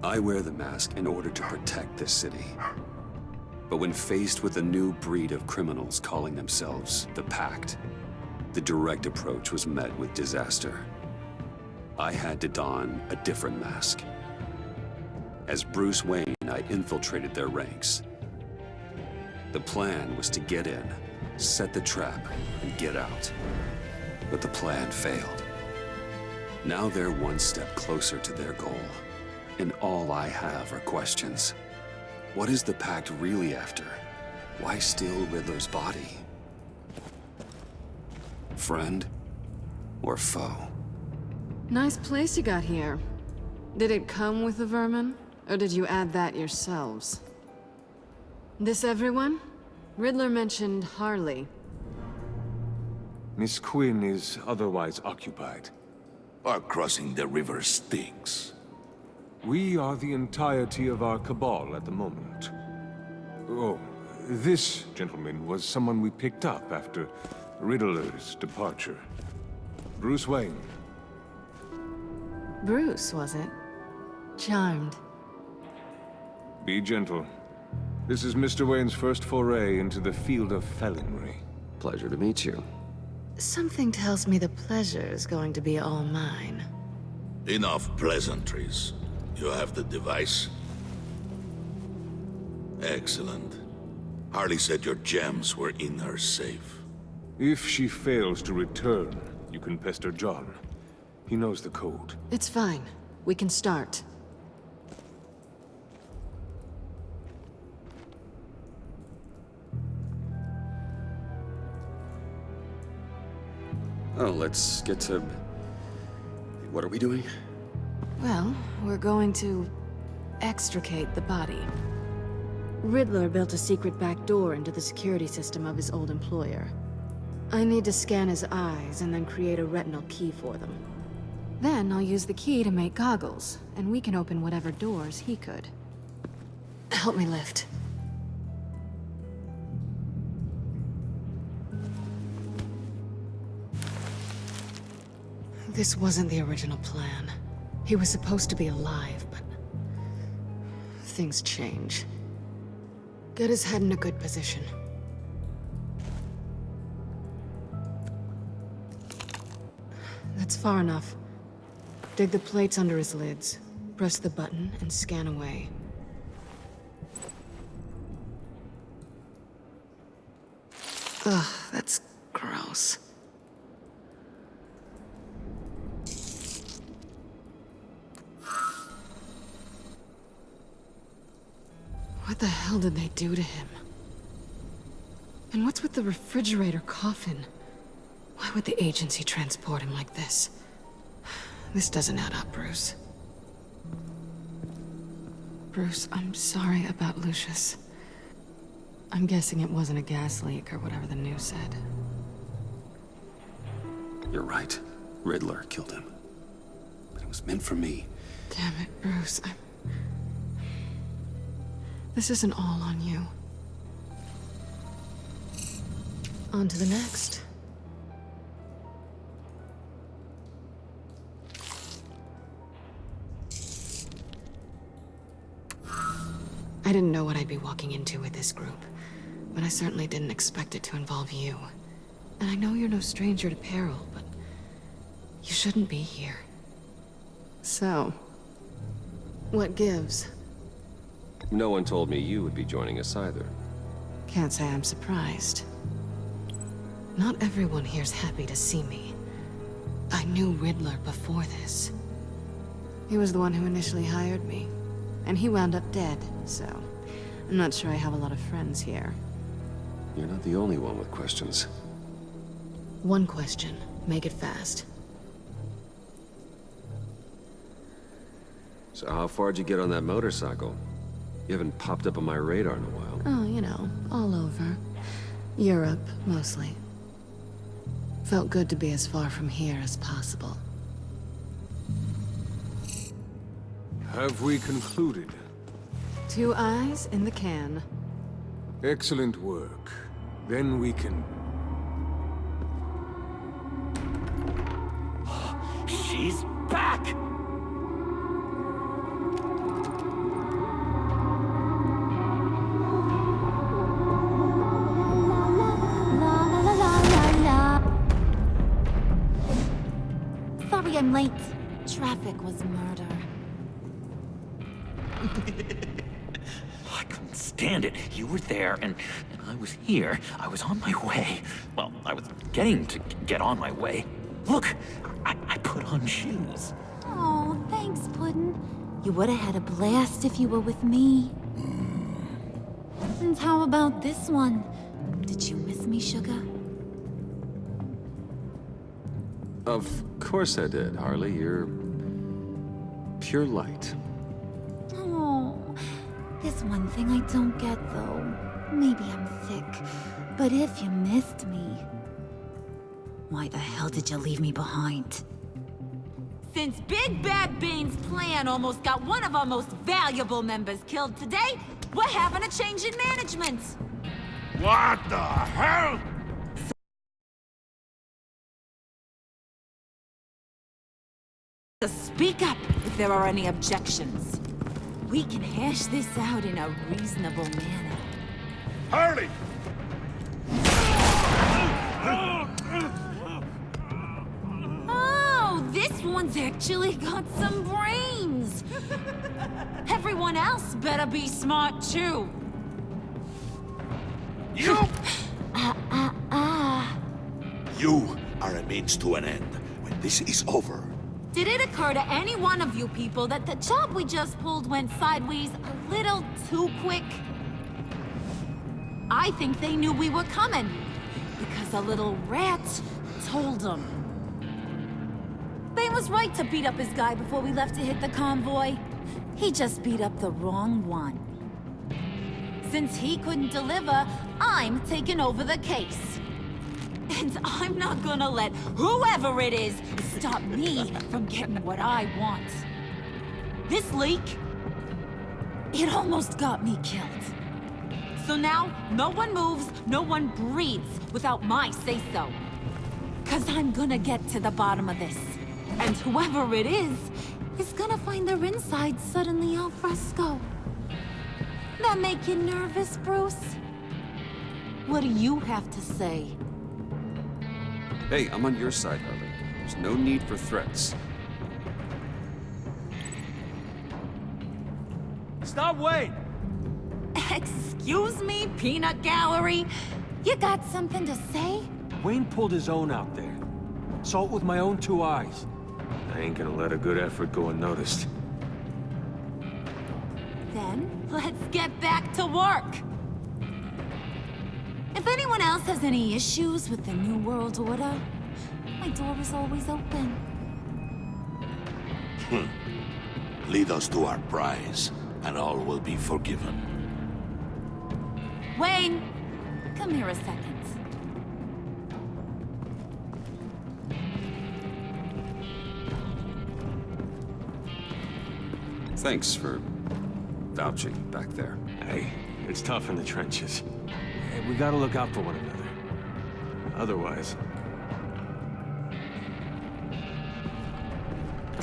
I wear the mask in order to protect this city. But when faced with a new breed of criminals calling themselves the Pact, the direct approach was met with disaster. I had to don a different mask. As Bruce Wayne, I infiltrated their ranks. The plan was to get in, set the trap, and get out. But the plan failed. Now they're one step closer to their goal, and all I have are questions. What is the Pact really after? Why steal Riddler's body? Friend or foe? Nice place you got here. Did it come with the vermin? Or did you add that yourselves? This everyone? Riddler mentioned Harley. Miss Quinn is otherwise occupied. Our crossing the river Styx. We are the entirety of our cabal at the moment. Oh, this gentleman was someone we picked up after Riddler's departure. Bruce Wayne. Bruce, was it? Charmed. Be gentle. This is Mr. Wayne's first foray into the field of felonry. Pleasure to meet you. Something tells me the pleasure is going to be all mine. Enough pleasantries. You have the device? Excellent. Harley said your gems were in her safe. If she fails to return, you can pester John. He knows the code. It's fine. We can start. Oh, let's get to... What are we doing? Well, we're going to extricate the body. Riddler built a secret back door into the security system of his old employer. I need to scan his eyes and then create a retinal key for them. Then I'll use the key to make goggles, and we can open whatever doors he could. Help me lift. This wasn't the original plan. He was supposed to be alive, but... things change. Get his head in a good position. That's far enough. Dig the plates under his lids. Press the button and scan away. Ugh, that's gross. What the hell did they do to him? And what's with the refrigerator coffin? Why would the agency transport him like this? This doesn't add up, Bruce. Bruce, I'm sorry about Lucius. I'm guessing it wasn't a gas leak or whatever the news said. You're right. Riddler killed him. But it was meant for me. Damn it, Bruce. This isn't all on you. On to the next. I didn't know what I'd be walking into with this group, but I certainly didn't expect it to involve you. And I know you're no stranger to peril, but you shouldn't be here. So, what gives? No one told me you would be joining us either. Can't say I'm surprised. Not everyone here's happy to see me. I knew Riddler before this. He was the one who initially hired me. And he wound up dead, so... I'm not sure I have a lot of friends here. You're not the only one with questions. One question. Make it fast. So how far'd you get on that motorcycle? You haven't popped up on my radar in a while. Oh, you know, all over. Europe, mostly. Felt good to be as far from here as possible. Have we concluded? 2 eyes in the can. Excellent work. Then we can... She's back! I'm late. Traffic was murder. I couldn't stand it. You were there, and I was here. I was on my way. Well, I was getting to get on my way. Look, I put on shoes. Oh, thanks, Puddin'. You would have had a blast if you were with me. And how about this one? Did you miss me, Sugar? Of course I did, Harley. You're pure light. Oh, there's one thing I don't get, though. Maybe I'm thick, but if you missed me, why the hell did you leave me behind? Since Big Bad Bane's plan almost got one of our most valuable members killed today, we're having a change in management. What the hell? So speak up if there are any objections. We can hash this out in a reasonable manner. Harley! Oh, this one's actually got some brains. Everyone else better be smart too. You! Ah. You are a means to an end. When this is over, Did it occur to any one of you people that the job we just pulled went sideways a little too quick? I think they knew we were coming, because a little rat told them. Bane was right to beat up his guy before we left to hit the convoy. He just beat up the wrong one. Since he couldn't deliver, I'm taking over the case. And I'm not gonna let whoever it is stop me from getting what I want. This leak, it almost got me killed. So now, no one moves, no one breathes without my say-so. 'Cause I'm gonna get to the bottom of this. And whoever it is gonna find their insides suddenly al fresco. That make you nervous, Bruce? What do you have to say? Hey, I'm on your side, Harley. There's no need for threats. Stop, wait! Excuse me, peanut gallery? You got something to say? Wayne pulled his own out there. Saw it with my own 2 eyes. I ain't gonna let a good effort go unnoticed. Then, let's get back to work. If anyone else has any issues with the New World Order, my door is always open. Lead us to our prize, and all will be forgiven. Wayne, come here a second. Thanks for vouching back there. Hey, it's tough in the trenches. Hey, we gotta look out for one another. Otherwise...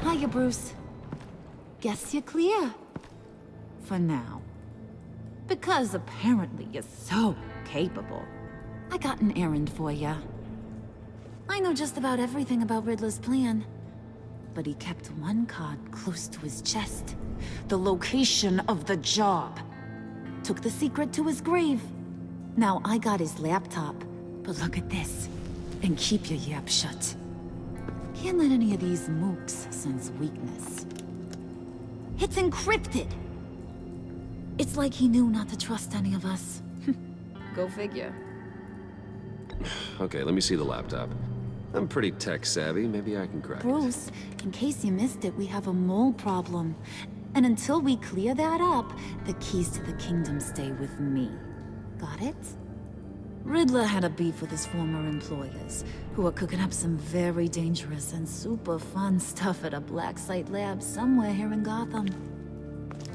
Hiya, Bruce. Guess you're clear. For now. Because apparently you're so capable. I got an errand for ya. I know just about everything about Riddler's plan. But he kept one card close to his chest. The location of the job. Took the secret to his grave. Now I got his laptop. But look at this. And keep your yap shut. Can't let any of these mooks sense weakness. It's encrypted! It's like he knew not to trust any of us. Go figure. Okay, let me see the laptop. I'm pretty tech-savvy. Maybe I can crack it. Bruce, in case you missed it, we have a mole problem. And until we clear that up, the keys to the kingdom stay with me. Got it? Riddler had a beef with his former employers, who were cooking up some very dangerous and super fun stuff at a black site lab somewhere here in Gotham.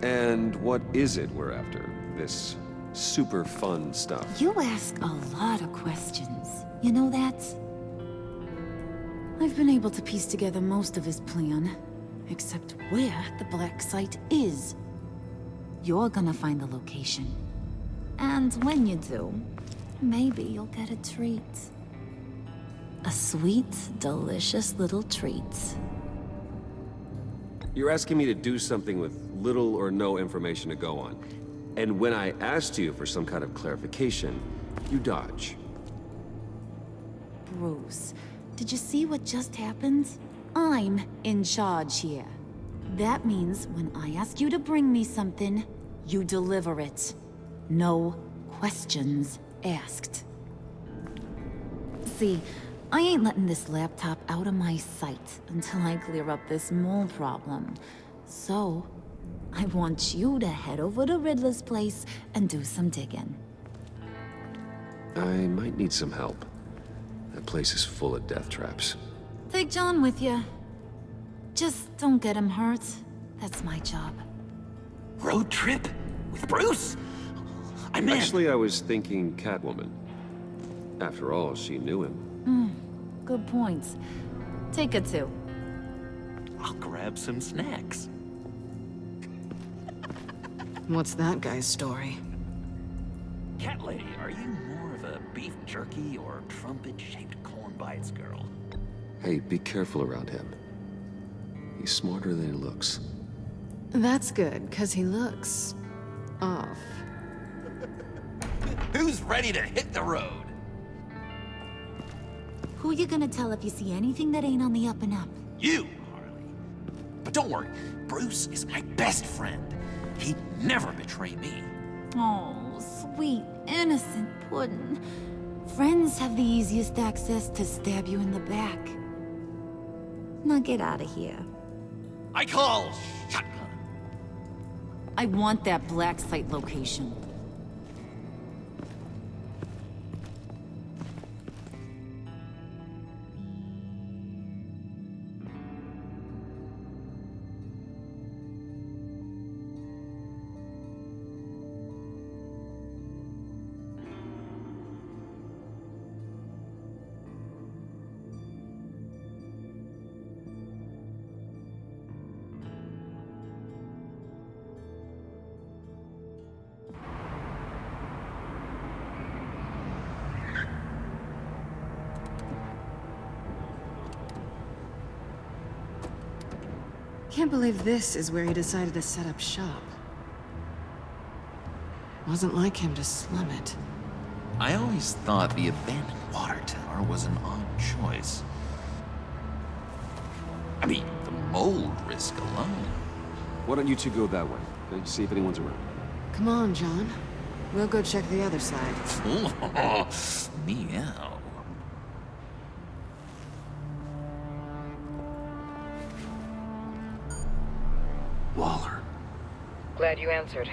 And what is it we're after? This super fun stuff? You ask a lot of questions. You know that? I've been able to piece together most of his plan, except where the black site is. You're gonna find the location. And when you do, maybe you'll get a treat. A sweet, delicious little treat. You're asking me to do something with little or no information to go on. And when I asked you for some kind of clarification, you dodge. Bruce, did you see what just happened? I'm in charge here. That means when I ask you to bring me something, you deliver it. No questions asked. See, I ain't letting this laptop out of my sight until I clear up this mole problem. So, I want you to head over to Riddler's place and do some digging. I might need some help. That place is full of death traps. Take John with you. Just don't get him hurt. That's my job. Road trip? With Bruce? I'm in. Actually, I was thinking Catwoman. After all, she knew him. Good points. Take her too. I'll grab some snacks. What's that guy's story? Cat lady, are you more of a beef jerky or trumpet-shaped corn bites girl? Hey, be careful around him. He's smarter than he looks. That's good, because he looks... off. Who's ready to hit the road? Who you gonna tell if you see anything that ain't on the up and up? You, Harley. But don't worry, Bruce is my best friend. He'd never betray me. Oh, sweet, innocent puddin'. Friends have the easiest access to stab you in the back. Now get out of here. I call shotgun. I want that black site location. Can't believe this is where he decided to set up shop. Wasn't like him to slum it. I always thought the abandoned water tower was an odd choice. I mean, the mold risk alone. Why don't you two go that way? Okay? See if anyone's around. Come on, John. We'll go check the other side. Meow. Waller. Glad you answered.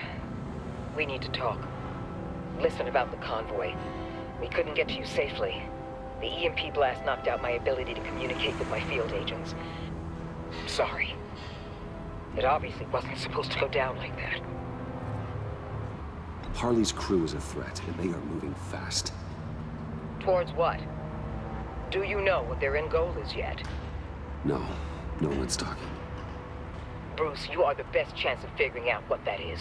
We need to talk. Listen about the convoy. We couldn't get to you safely. The EMP blast knocked out my ability to communicate with my field agents. Sorry. It obviously wasn't supposed to go down like that. Harley's crew is a threat, and they are moving fast. Towards what? Do you know what their end goal is yet? No one's talking. Bruce, you are the best chance of figuring out what that is.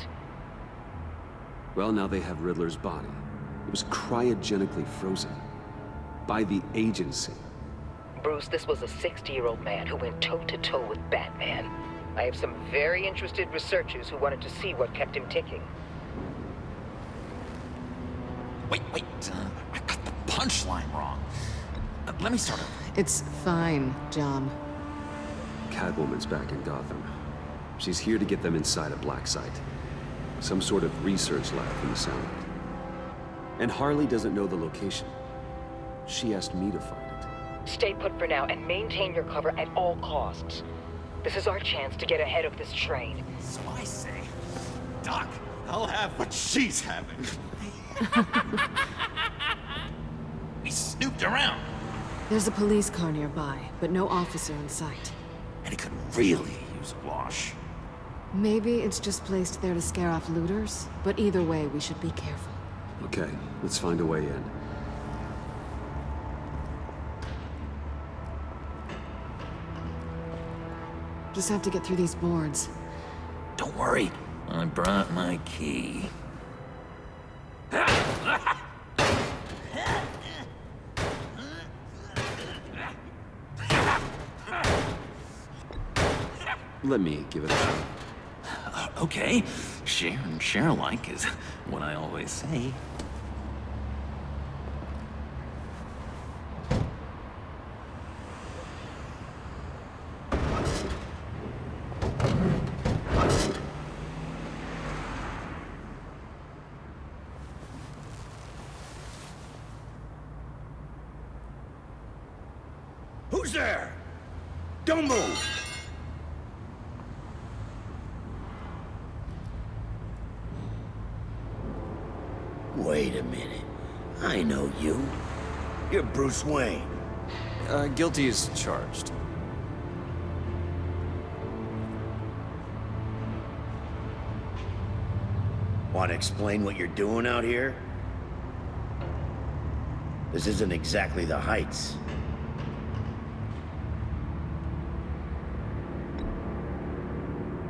Well, now they have Riddler's body. It was cryogenically frozen. By the agency. Bruce, this was a 60-year-old man who went toe-to-toe with Batman. I have some very interested researchers who wanted to see what kept him ticking. Wait, I got the punchline wrong. Let me start over. It's fine, John. Catwoman's back in Gotham. She's here to get them inside a black site. Some sort of research lab from the sound of it. And Harley doesn't know the location. She asked me to find it. Stay put for now and maintain your cover at all costs. This is our chance to get ahead of this train. So I say, Doc, I'll have what she's having. We snooped around. There's a police car nearby, but no officer in sight. And he could really use a wash. Maybe it's just placed there to scare off looters, but either way, we should be careful. Okay, let's find a way in. Just have to get through these boards. Don't worry, I brought my key. Let me give it a shot. Okay, share and share alike is what I always say. Who's there? Don't move! Wait a minute. I know you. You're Bruce Wayne. Guilty as charged. Want to explain what you're doing out here? This isn't exactly the Heights.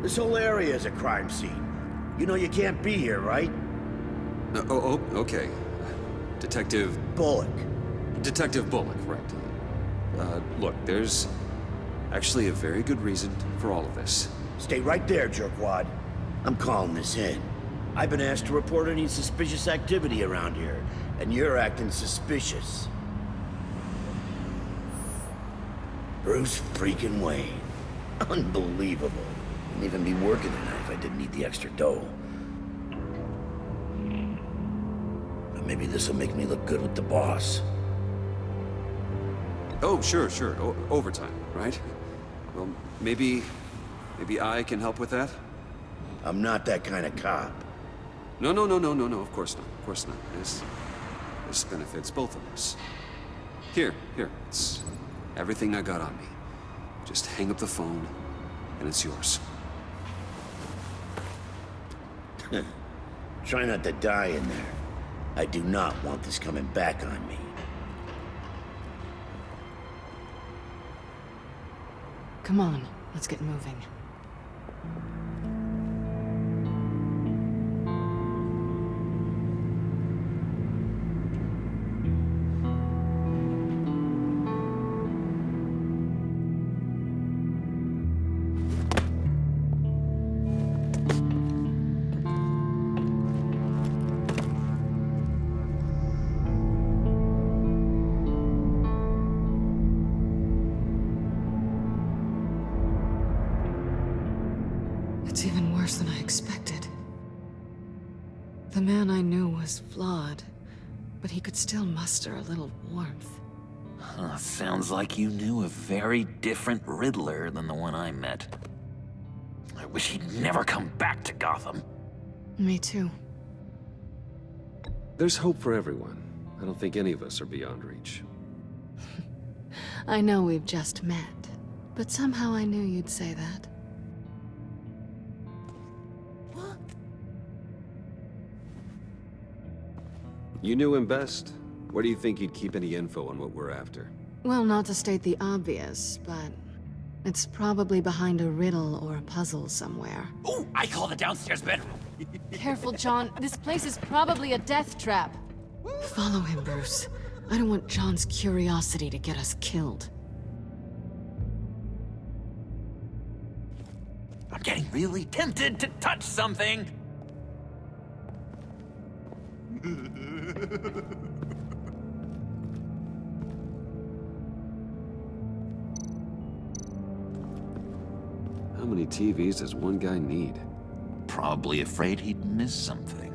This whole area is a crime scene. You know you can't be here, right? Okay. Detective Bullock. Detective Bullock, right. Look, there's actually a very good reason for all of this. Stay right there, jerkwad. I'm calling this in. I've been asked to report any suspicious activity around here, and you're acting suspicious. Bruce freaking Wayne. Unbelievable. Wouldn't even be working tonight if I didn't need the extra dough. But maybe this'll make me look good with the boss. Oh, sure. Overtime, right? Well, maybe I can help with that? I'm not that kind of cop. No, of course not. This benefits both of us. Here, it's everything I got on me. Just hang up the phone, and it's yours. Try not to die in there. I do not want this coming back on me. Come on, let's get moving. It's even worse than I expected. The man I knew was flawed, but he could still muster a little warmth. Sounds like you knew a very different Riddler than the one I met. I wish he'd never come back to Gotham. Me too. There's hope for everyone. I don't think any of us are beyond reach. I know we've just met, but somehow I knew you'd say that. You knew him best. Where do you think he'd keep any info on what we're after? Well, not to state the obvious, but it's probably behind a riddle or a puzzle somewhere. Ooh, I call the downstairs bedroom. Careful, John. This place is probably a death trap. Follow him, Bruce. I don't want John's curiosity to get us killed. I'm getting really tempted to touch something. How many TVs does one guy need? Probably afraid he'd miss something.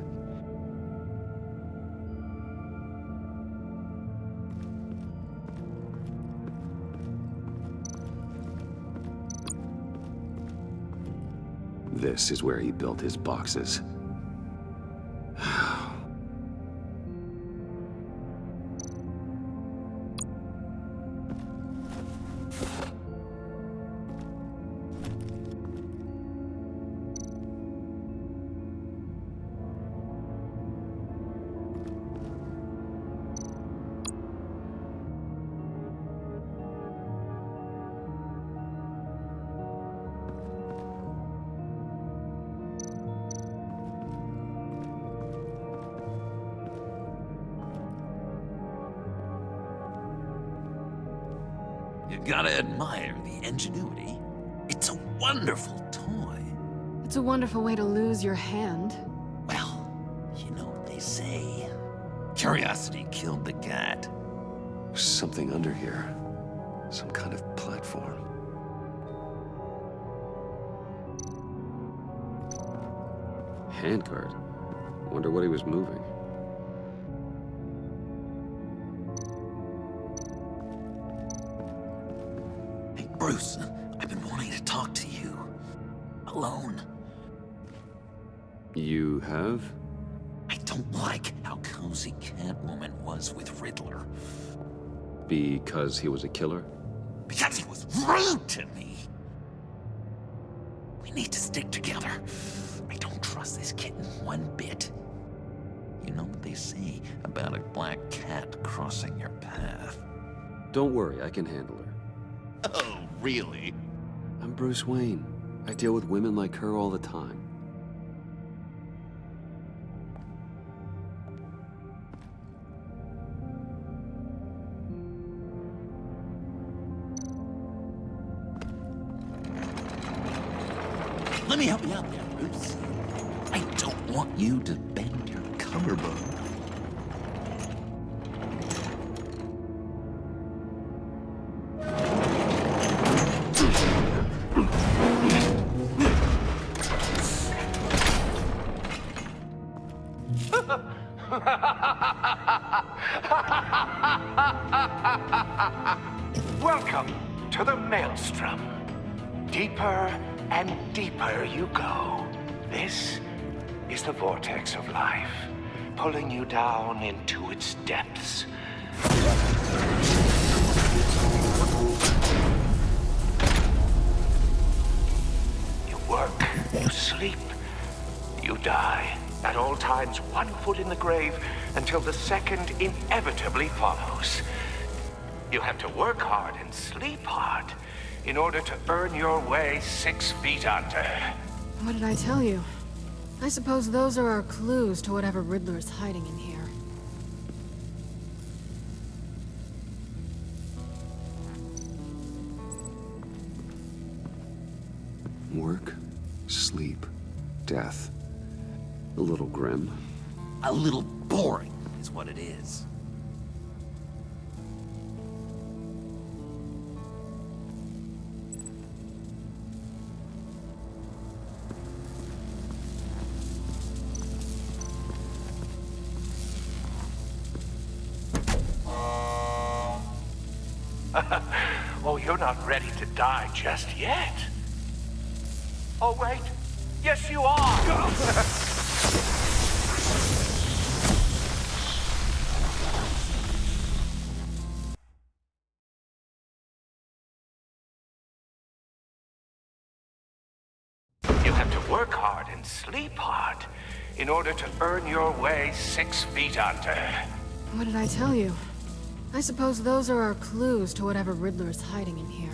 This is where he built his boxes. You gotta admire the ingenuity. It's a wonderful toy. It's a wonderful way to lose your hand. Well, you know what they say. Curiosity killed the cat. There's something under here. Some kind of platform. Handcart. Wonder what he was moving. Hey, Bruce, I've been wanting to talk to you. Alone. You have? I don't like how cozy Catwoman was with Riddler. Because he was a killer? Because he was rude to me. We need to stick together. I don't trust this kitten one bit. You know what they say about a black cat crossing your path? Don't worry, I can handle her. Oh, really? I'm Bruce Wayne. I deal with women like her all the time. Let me help you out there, Bruce. I don't want you to bend your collarbone. Welcome to the Maelstrom. Deeper and deeper you go. This is the vortex of life, pulling you down into its depths. You work, you sleep, you die. At all times, 1 foot in the grave until the second inevitably follows. You have to work hard and sleep hard in order to earn your way 6 feet under. What did I tell you? I suppose those are our clues to whatever Riddler's hiding in here. Work, sleep, death. A little grim. A little boring is what it is. Oh, you're not ready to die just yet. Oh, wait. Yes, you are. You have to work hard and sleep hard in order to earn your way 6 feet under. What did I tell you? I suppose those are our clues to whatever Riddler's hiding in here.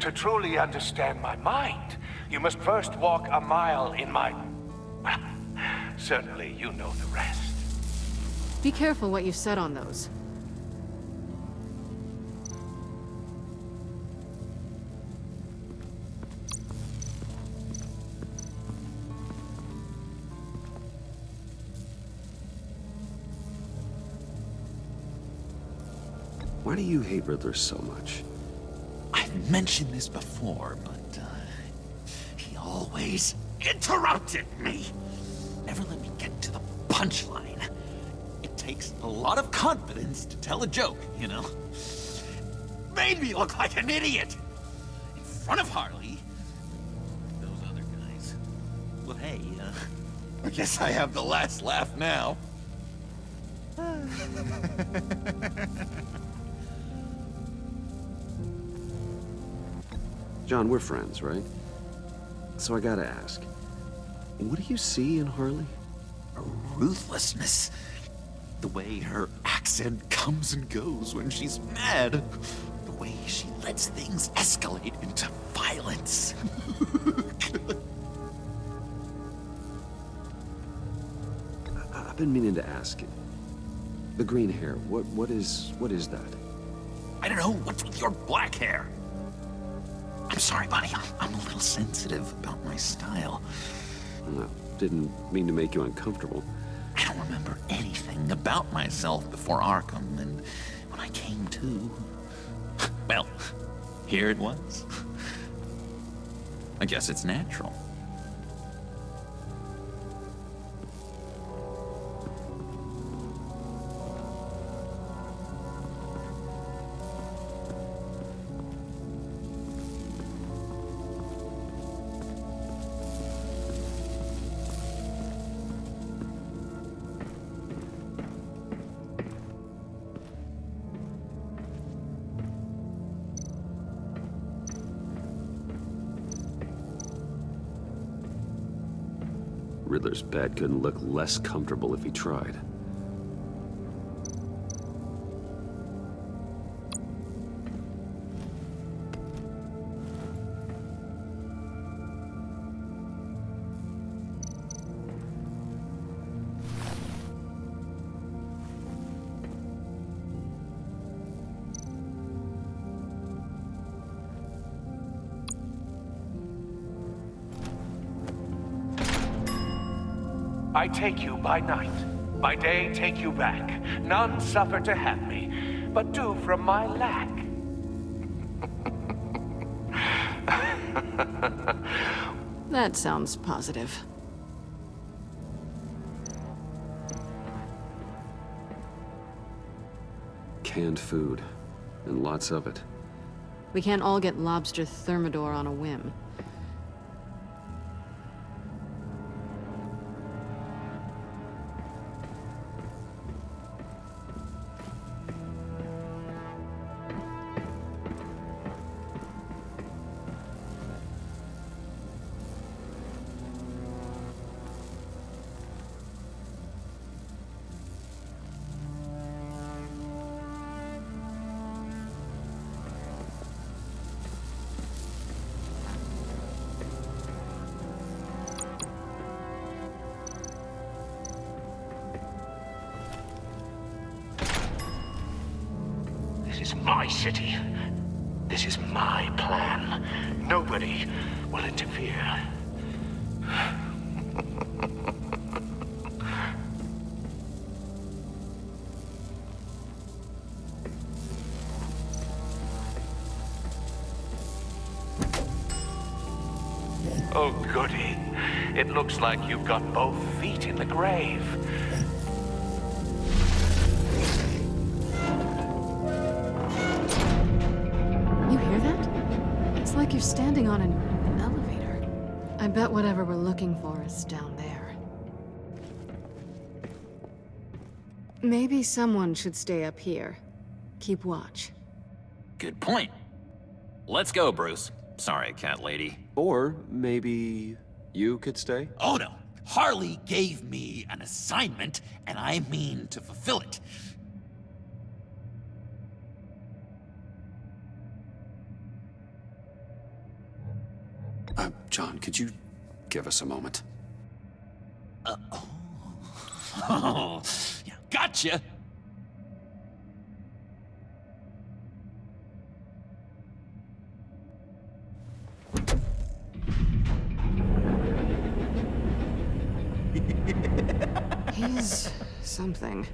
To truly understand my mind, you must first walk a mile in my... Well, certainly you know the rest. Be careful what you said on those. Why do you hate Riddler so much? I've mentioned this before, but he always interrupted me. Never let me get to the punchline. It takes a lot of confidence to tell a joke, you know? Made me look like an idiot. In front of Harley. Those other guys. Well, hey, I guess I have the last laugh now. John, we're friends, right? So I gotta ask, what do you see in Harley? A ruthlessness. The way her accent comes and goes when she's mad. The way she lets things escalate into violence. I've been meaning to ask. The green hair, what is that? I don't know, what's with your black hair? I'm sorry, buddy, I'm a little sensitive about my style. Didn't mean to make you uncomfortable. I don't remember anything about myself before Arkham, and when I came to... well, here it was. I guess it's natural. Riddler's bed couldn't look less comfortable if he tried. I take you by night, by day take you back. None suffer to have me, but do from my lack. That sounds positive. Canned food, and lots of it. We can't all get lobster thermidor on a whim. This is my city. This is my plan. Nobody will interfere. Oh, goody. It looks like you've got both feet in the grave. You hear that? It's like you're standing on an elevator. I bet whatever we're looking for is down there. Maybe someone should stay up here. Keep watch. Good point. Let's go, Bruce. Sorry, cat lady. Or maybe you could stay? Oh no, Harley gave me an assignment, and I mean to fulfill it. John, could you give us a moment? Oh, yeah, gotcha. He's something.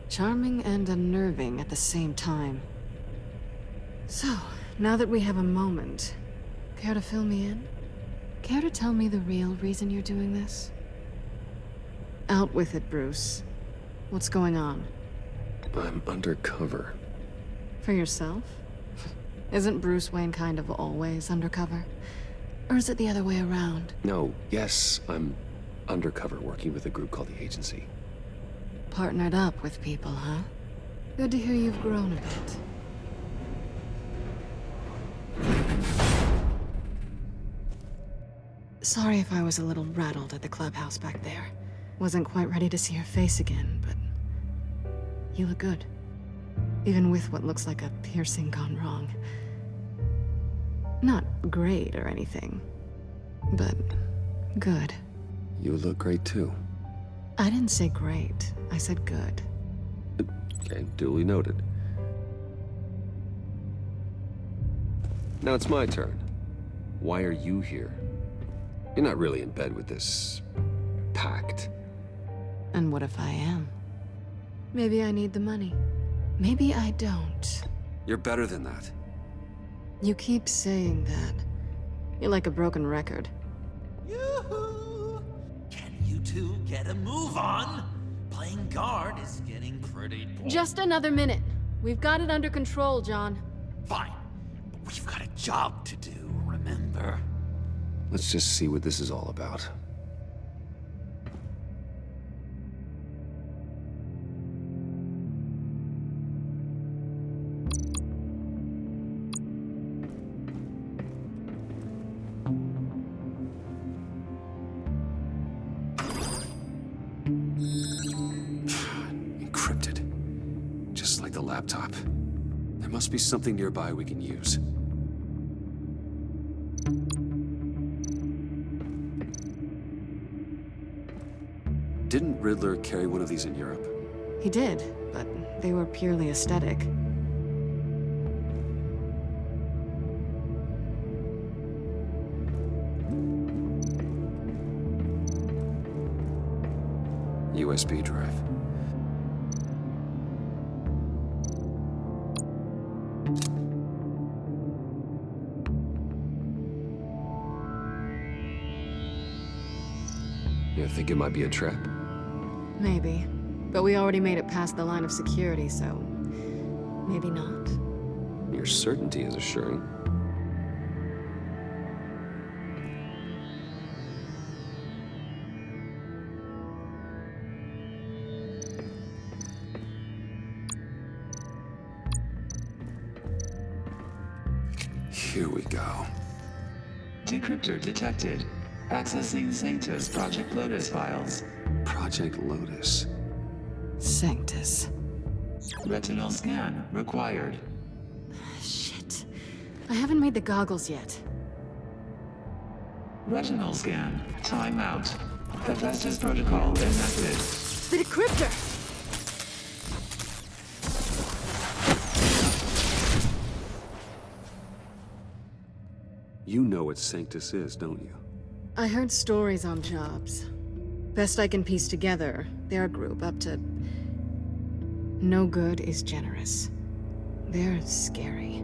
Charming and unnerving at the same time. So, now that we have a moment, care to fill me in? Care to tell me the real reason you're doing this? Out with it, Bruce. What's going on? I'm undercover. For yourself? Isn't Bruce Wayne kind of always undercover? Or is it the other way around? No, yes, I'm undercover working with a group called the Agency. Partnered up with people, huh? Good to hear you've grown a bit. Sorry if I was a little rattled at the clubhouse back there. Wasn't quite ready to see your face again, but you look good. even with what looks like a piercing gone wrong. Not great or anything, but good. You look great too. I didn't say great, I said good. Okay, duly noted. Now it's my turn. Why are you here? You're not really in bed with this pact. And what if I am? Maybe I need the money. Maybe I don't. You're better than that. You keep saying that. You're like a broken record. Yoo-hoo! Can you two get a move on? Playing guard is getting pretty boring. Just another minute. We've got it under control, John. Fine, but we've got a job to do, remember? Let's just see what this is all about. Encrypted. Just like the laptop. There must be something nearby we can use. Didn't Riddler carry one of these in Europe? He did, but they were purely aesthetic. USB drive. You think it might be a trap? Maybe. But we already made it past the line of security, so maybe not. Your certainty is assuring. Here we go. Decryptor detected. Accessing Sanctus Project Lotus files. Project Lotus. Sanctus. Retinal scan required. Shit. I haven't made the goggles yet. Retinal scan. Timeout. Hephaestus protocol enacted. The decryptor! You know what Sanctus is, don't you? I heard stories on jobs. Best I can piece together, they're a group up to... No good is generous. They're scary.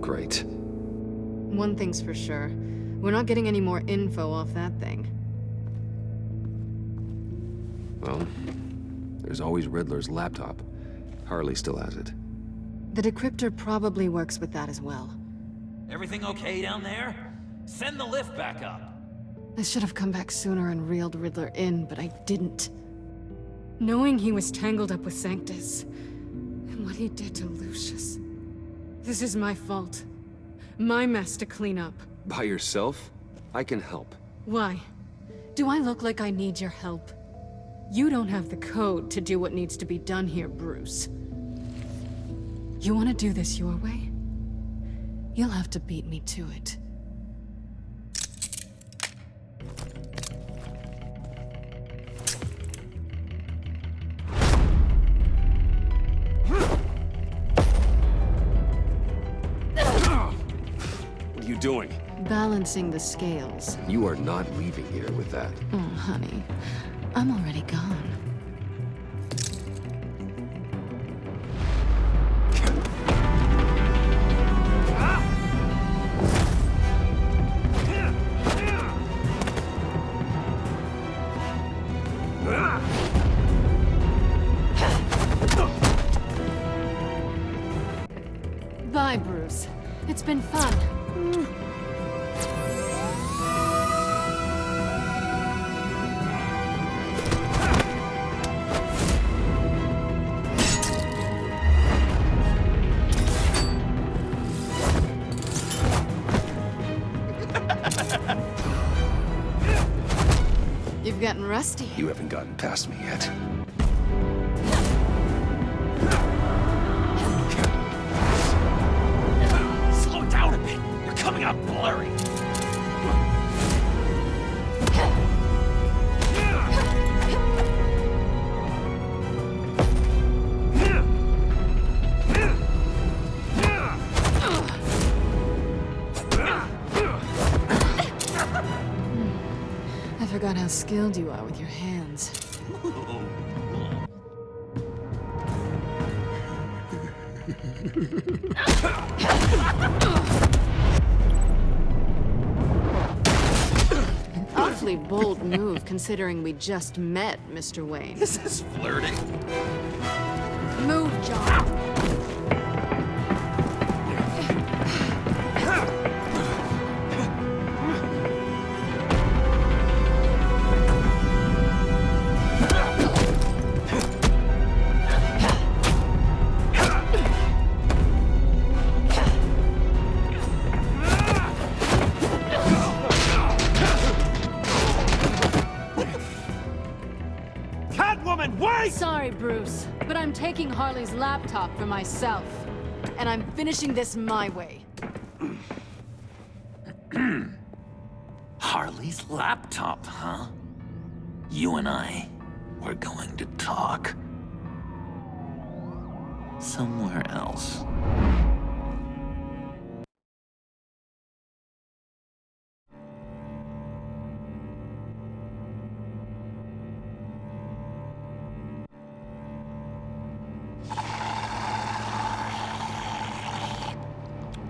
Great. One thing's for sure. We're not getting any more info off that thing. Well, there's always Riddler's laptop. Harley still has it. The decryptor probably works with that as well. Everything okay down there? Send the lift back up. I should have come back sooner and reeled Riddler in, but I didn't. Knowing he was tangled up with Sanctus, and what he did to Lucius. This is my fault. My mess to clean up. By yourself? I can help. Why? Do I look like I need your help? You don't have the code to do what needs to be done here, Bruce. You want to do this your way? You'll have to beat me to it. What are you doing? Balancing the scales. You are not leaving here with that. Oh, honey. I'm already gone. Bye, Bruce. It's been fun. You've gotten rusty. You haven't gotten past me yet. kinda blurry. I forgot how skilled you are with your hands. Awfully bold move, considering we just met, Mr. Wayne. This is flirting. Move, John. Sorry, Bruce, but I'm taking Harley's laptop for myself. And I'm finishing this my way. Harley's laptop, huh? You and I, we're going to talk. Somewhere else.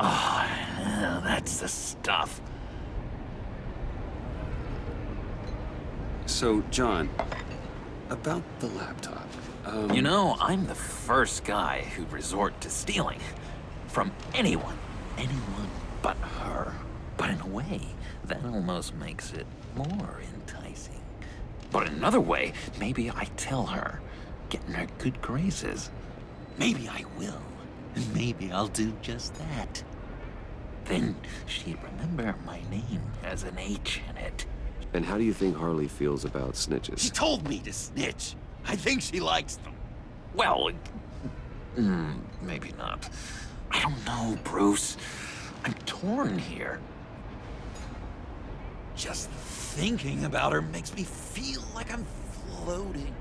Oh, yeah, that's the stuff. So, John, about the laptop. You know, I'm the first guy who'd resort to stealing. From anyone. Anyone but her. But in a way, that almost makes it more enticing. But in another way, maybe I tell her, get in her good graces. Maybe I will. And maybe I'll do just that. Then she'd remember my name has an H in it. And how do you think Harley feels about snitches? She told me to snitch. I think she likes them. Well, maybe not. I don't know, Bruce. I'm torn here. Just thinking about her makes me feel like I'm floating.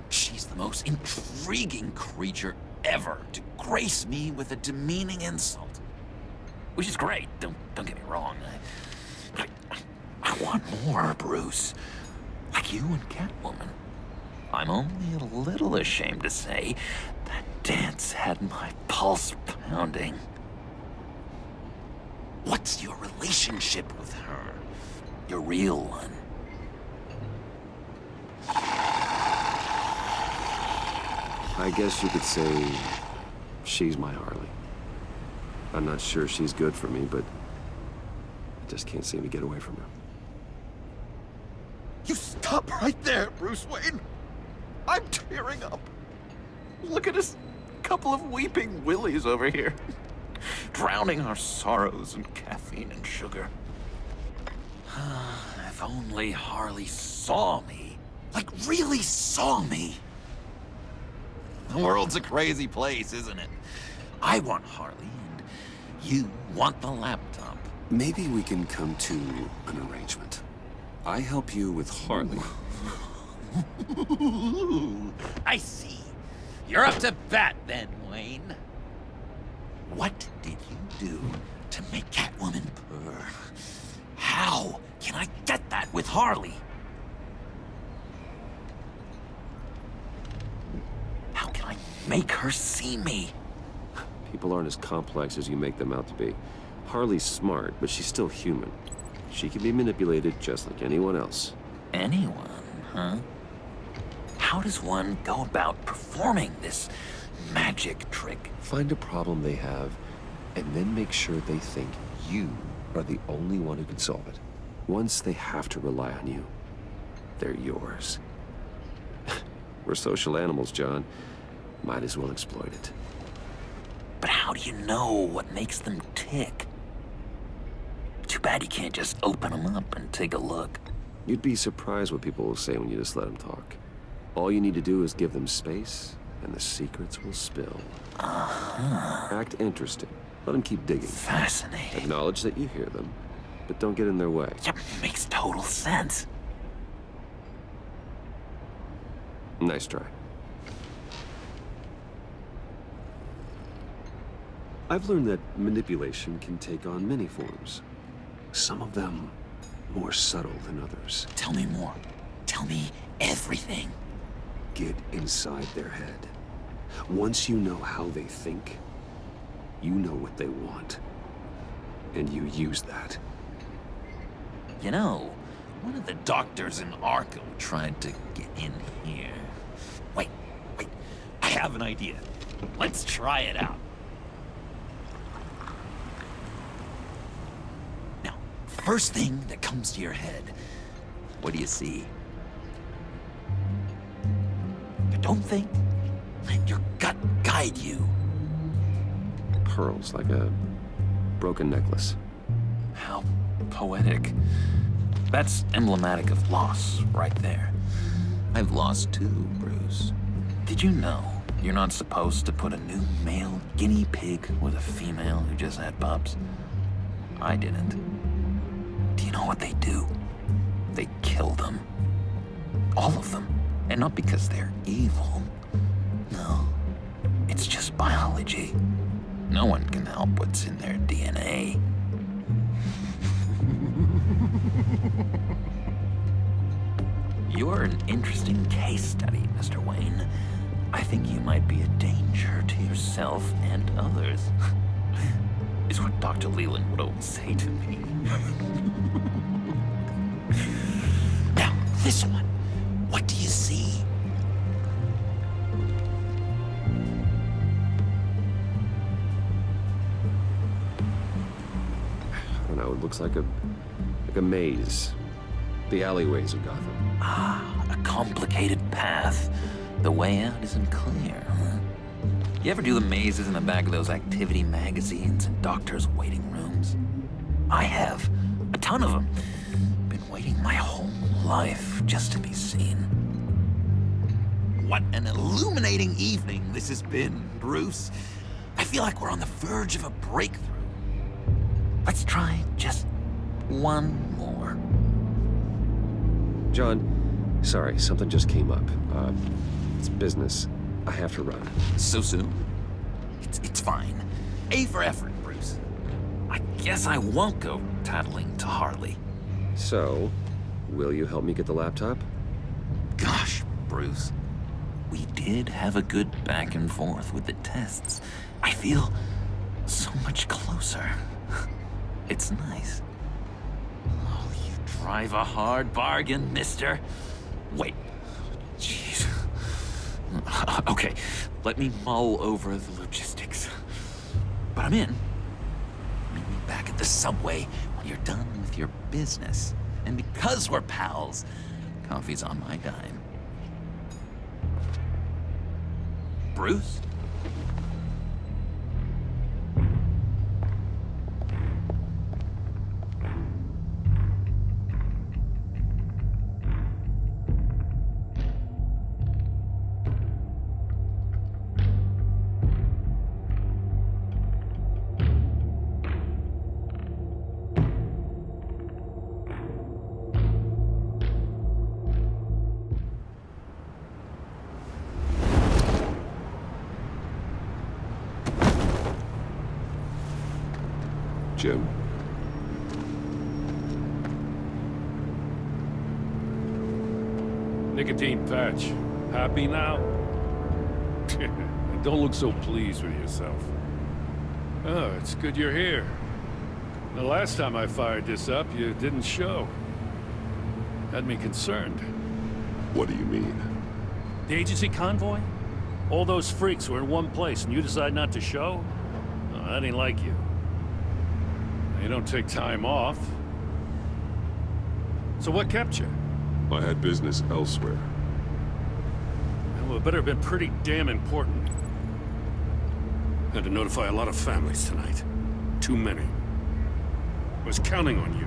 She's the most intriguing creature ever to grace me with a demeaning insult. Which is great, don't get me wrong. I want more, Bruce. Like you and Catwoman. I'm only a little ashamed to say that dance had my pulse pounding. What's your relationship with her? Your real one. I guess you could say she's my Harley. I'm not sure she's good for me, but I just can't seem to get away from her. You stop right there, Bruce Wayne. I'm tearing up. Look at us, couple of weeping willies over here. Drowning our sorrows in caffeine and sugar. If only Harley saw me. Like, really saw me. The world's a crazy place, isn't it? I want Harley, and you want the laptop. Maybe we can come to an arrangement. I help you with Harley. I see. You're up to bat then, Wayne. What did you do to make Catwoman purr? How can I get that with Harley? How can I make her see me? People aren't as complex as you make them out to be. Harley's smart, but she's still human. She can be manipulated just like anyone else. Anyone, huh? How does one go about performing this magic trick? Find a problem they have, and then make sure they think you are the only one who can solve it. Once they have to rely on you, they're yours. We're social animals, John. Might as well exploit it. But how do you know what makes them tick? Too bad you can't just open them up and take a look. You'd be surprised what people will say when you just let them talk. All you need to do is give them space, and the secrets will spill. Uh-huh. Act interested, Let them keep digging. Fascinating. Acknowledge that you hear them, but don't get in their way. Yep, makes total sense. Nice try. I've learned that manipulation can take on many forms. Some of them more subtle than others. Tell me more. Tell me everything. Get inside their head. Once you know how they think, you know what they want. And you use that. You know, one of the doctors in Arkham tried to get in here. Wait. I have an idea. Let's try it out. Now, first thing that comes to your head, what do you see? Don't think. Let your gut guide you. Pearls, like a broken necklace. How poetic. That's emblematic of loss, right there. I've lost too, Bruce. Did you know you're not supposed to put a new male guinea pig with a female who just had pups? I didn't. Do you know what they do? They kill them. All of them. And not because they're evil. No. It's just biology. No one can help what's in their DNA. You're an interesting case study, Mr. Wayne. I think you might be a danger to yourself and others. Is what Dr. Leland would always say to me. Now, this one. What do you see? I don't know, it looks like a maze. The alleyways of Gotham. Ah, a complicated path. The way out isn't clear, huh? You ever do the mazes in the back of those activity magazines and doctors' waiting rooms? I have. A ton of them. Been waiting my whole life just to be seen. What an illuminating evening this has been, Bruce. I feel like we're on the verge of a breakthrough. Let's try just one more. John, sorry, something just came up. It's business. I have to run. So soon? It's fine. A for effort, Bruce. I guess I won't go tattling to Harley. So, will you help me get the laptop? Gosh, Bruce. We did have a good back and forth with the tests. I feel so much closer. It's nice. Oh, you drive a hard bargain, mister. Wait. Jeez. Okay, let me mull over the logistics. But I'm in. Meet me back at the subway when you're done with your business. And because we're pals, coffee's on my dime. Bruce? Jim? Nicotine patch. Happy now? Don't look so pleased with yourself. Oh, it's good you're here. The last time I fired this up, you didn't show. Had me concerned. What do you mean? The agency convoy? All those freaks were in one place and you decide not to show? Oh, that ain't like you. You don't take time off. So what kept you? I had business elsewhere. Well, it better have been pretty damn important. Had to notify a lot of families tonight. Too many. I was counting on you.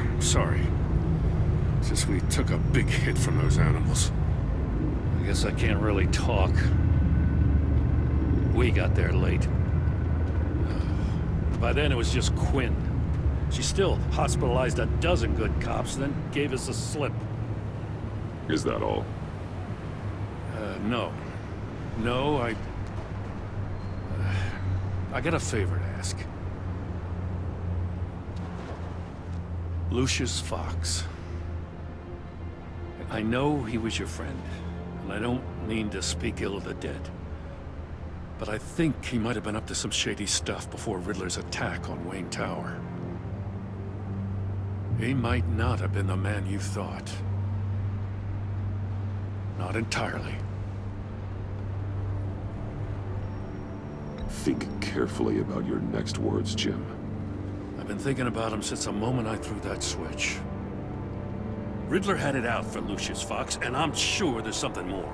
I'm sorry. It's just we took a big hit from those animals. I guess I can't really talk. We got there late. By then it was just Quinn. She still hospitalized a dozen good cops, then gave us the slip. Is that all? No. No, I got a favor to ask. Lucius Fox. I know he was your friend, and I don't mean to speak ill of the dead. But I think he might have been up to some shady stuff before Riddler's attack on Wayne Tower. He might not have been the man you thought. Not entirely. Think carefully about your next words, Jim. I've been thinking about him since the moment I threw that switch. Riddler had it out for Lucius Fox, and I'm sure there's something more.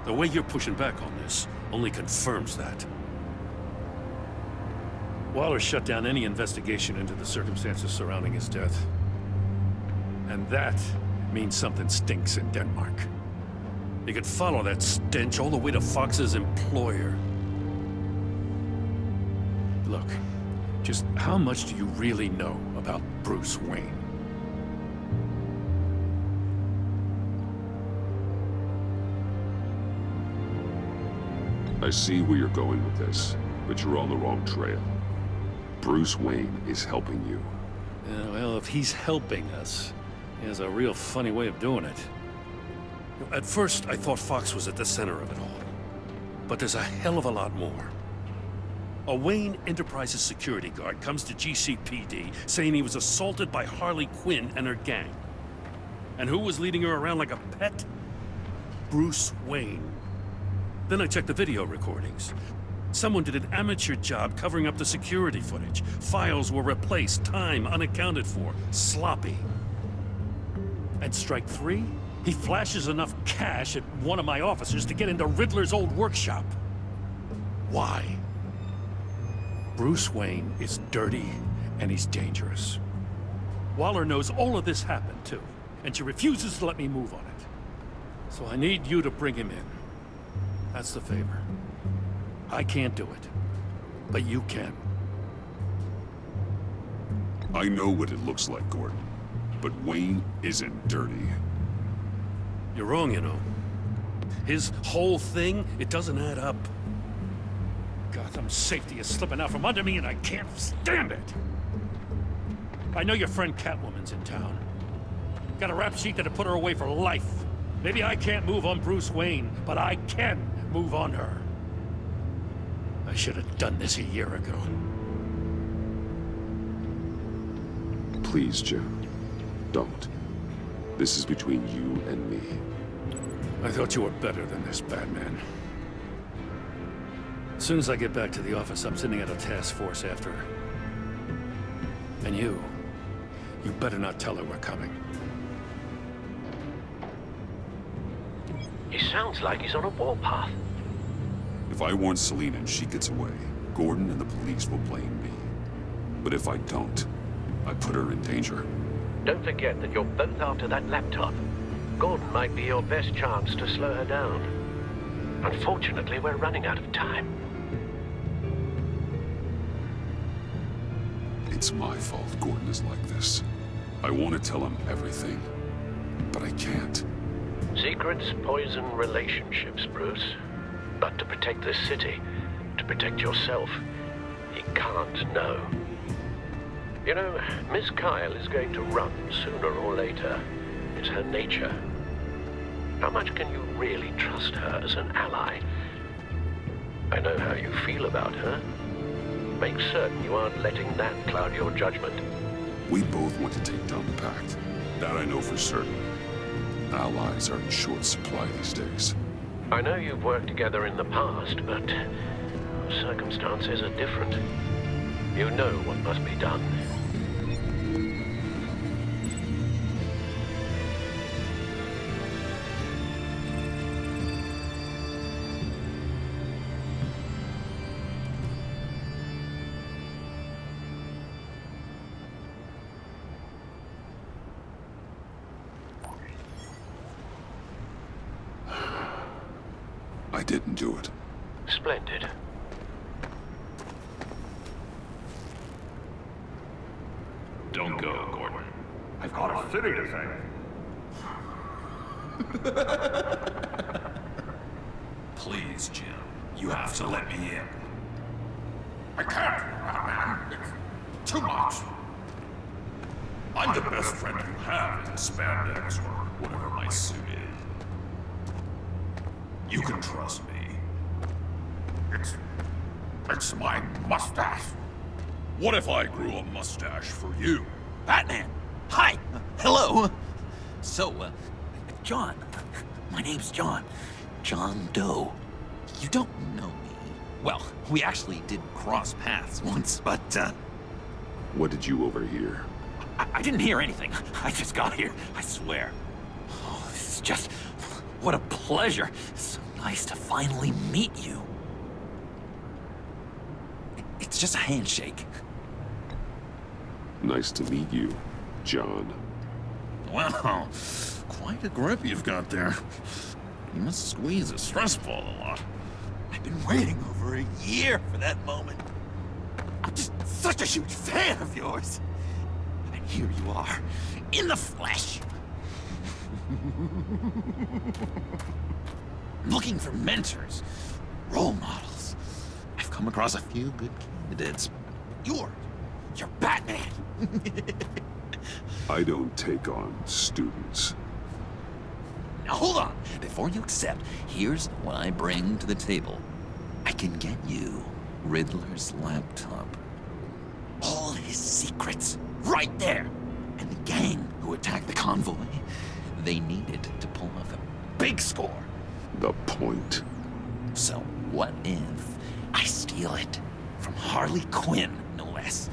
The way you're pushing back on this only confirms that. Waller shut down any investigation into the circumstances surrounding his death. And that means something stinks in Denmark. You could follow that stench all the way to Fox's employer. Look, just how much do you really know about Bruce Wayne? I see where you're going with this, but you're on the wrong trail. Bruce Wayne is helping you. Yeah, well, if he's helping us, he has a real funny way of doing it. At first, I thought Fox was at the center of it all. But there's a hell of a lot more. A Wayne Enterprises security guard comes to GCPD saying he was assaulted by Harley Quinn and her gang. And who was leading her around like a pet? Bruce Wayne. Then I checked the video recordings. Someone did an amateur job covering up the security footage. Files were replaced, time unaccounted for, sloppy. And strike three? He flashes enough cash at one of my officers to get into Riddler's old workshop. Why? Bruce Wayne is dirty and he's dangerous. Waller knows all of this happened too, and she refuses to let me move on it. So I need you to bring him in. That's the favor. I can't do it, but you can. I know what it looks like, Gordon, but Wayne isn't dirty. You're wrong, you know. His whole thing, it doesn't add up. Gotham's safety is slipping out from under me and I can't stand it. I know your friend Catwoman's in town. Got a rap sheet that'll put her away for life. Maybe I can't move on Bruce Wayne, but I can move on her. I should have done this a year ago. Please, Jim. Don't. This is between you and me. I thought you were better than this, Batman. As soon as I get back to the office, I'm sending out a task force after her. And you better not tell her we're coming. He sounds like he's on a warpath. If I warn Selina and she gets away, Gordon and the police will blame me. But if I don't, I put her in danger. Don't forget that you're both after that laptop. Gordon might be your best chance to slow her down. Unfortunately, we're running out of time. It's my fault Gordon is like this. I want to tell him everything, but I can't. Secrets poison relationships, Bruce. But to protect this city, to protect yourself, he can't know. You know, Miss Kyle is going to run sooner or later. It's her nature. How much can you really trust her as an ally? I know how you feel about her. Make certain you aren't letting that cloud your judgment. We both want to take down the Pact. That I know for certain. Allies are in short supply these days. I know you've worked together in the past, but circumstances are different. You know what must be done. I didn't do it. Splendid. Don't go, Gordon. I've got a city to save. Please, Jim. You have to let me in. I can't, man. It's too much. I'm the best friend you have in spandex or whatever my suit is. You can trust me. It's my mustache. What if I grew a mustache for you? Batman! Hi! Hello! So, John. My name's John. John Doe. You don't know me. Well, we actually did cross paths once, but, What did you overhear? I didn't hear anything. I just got here, I swear. Oh, this is just... what a pleasure. So nice to finally meet you. It's just a handshake. Nice to meet you, John. Wow, quite a grip you've got there. You must squeeze a stress ball a lot. I've been waiting over a year for that moment. I'm just such a huge fan of yours. And here you are, in the flesh. Looking for mentors, role models. I've come across a few good candidates. You're Batman. I don't take on students. Now hold on. Before you accept, here's what I bring to the table. I can get you Riddler's laptop. All his secrets, right there. And the gang who attacked the convoy, they needed to pull off a big score. The point. So what if I steal it from Harley Quinn, no less,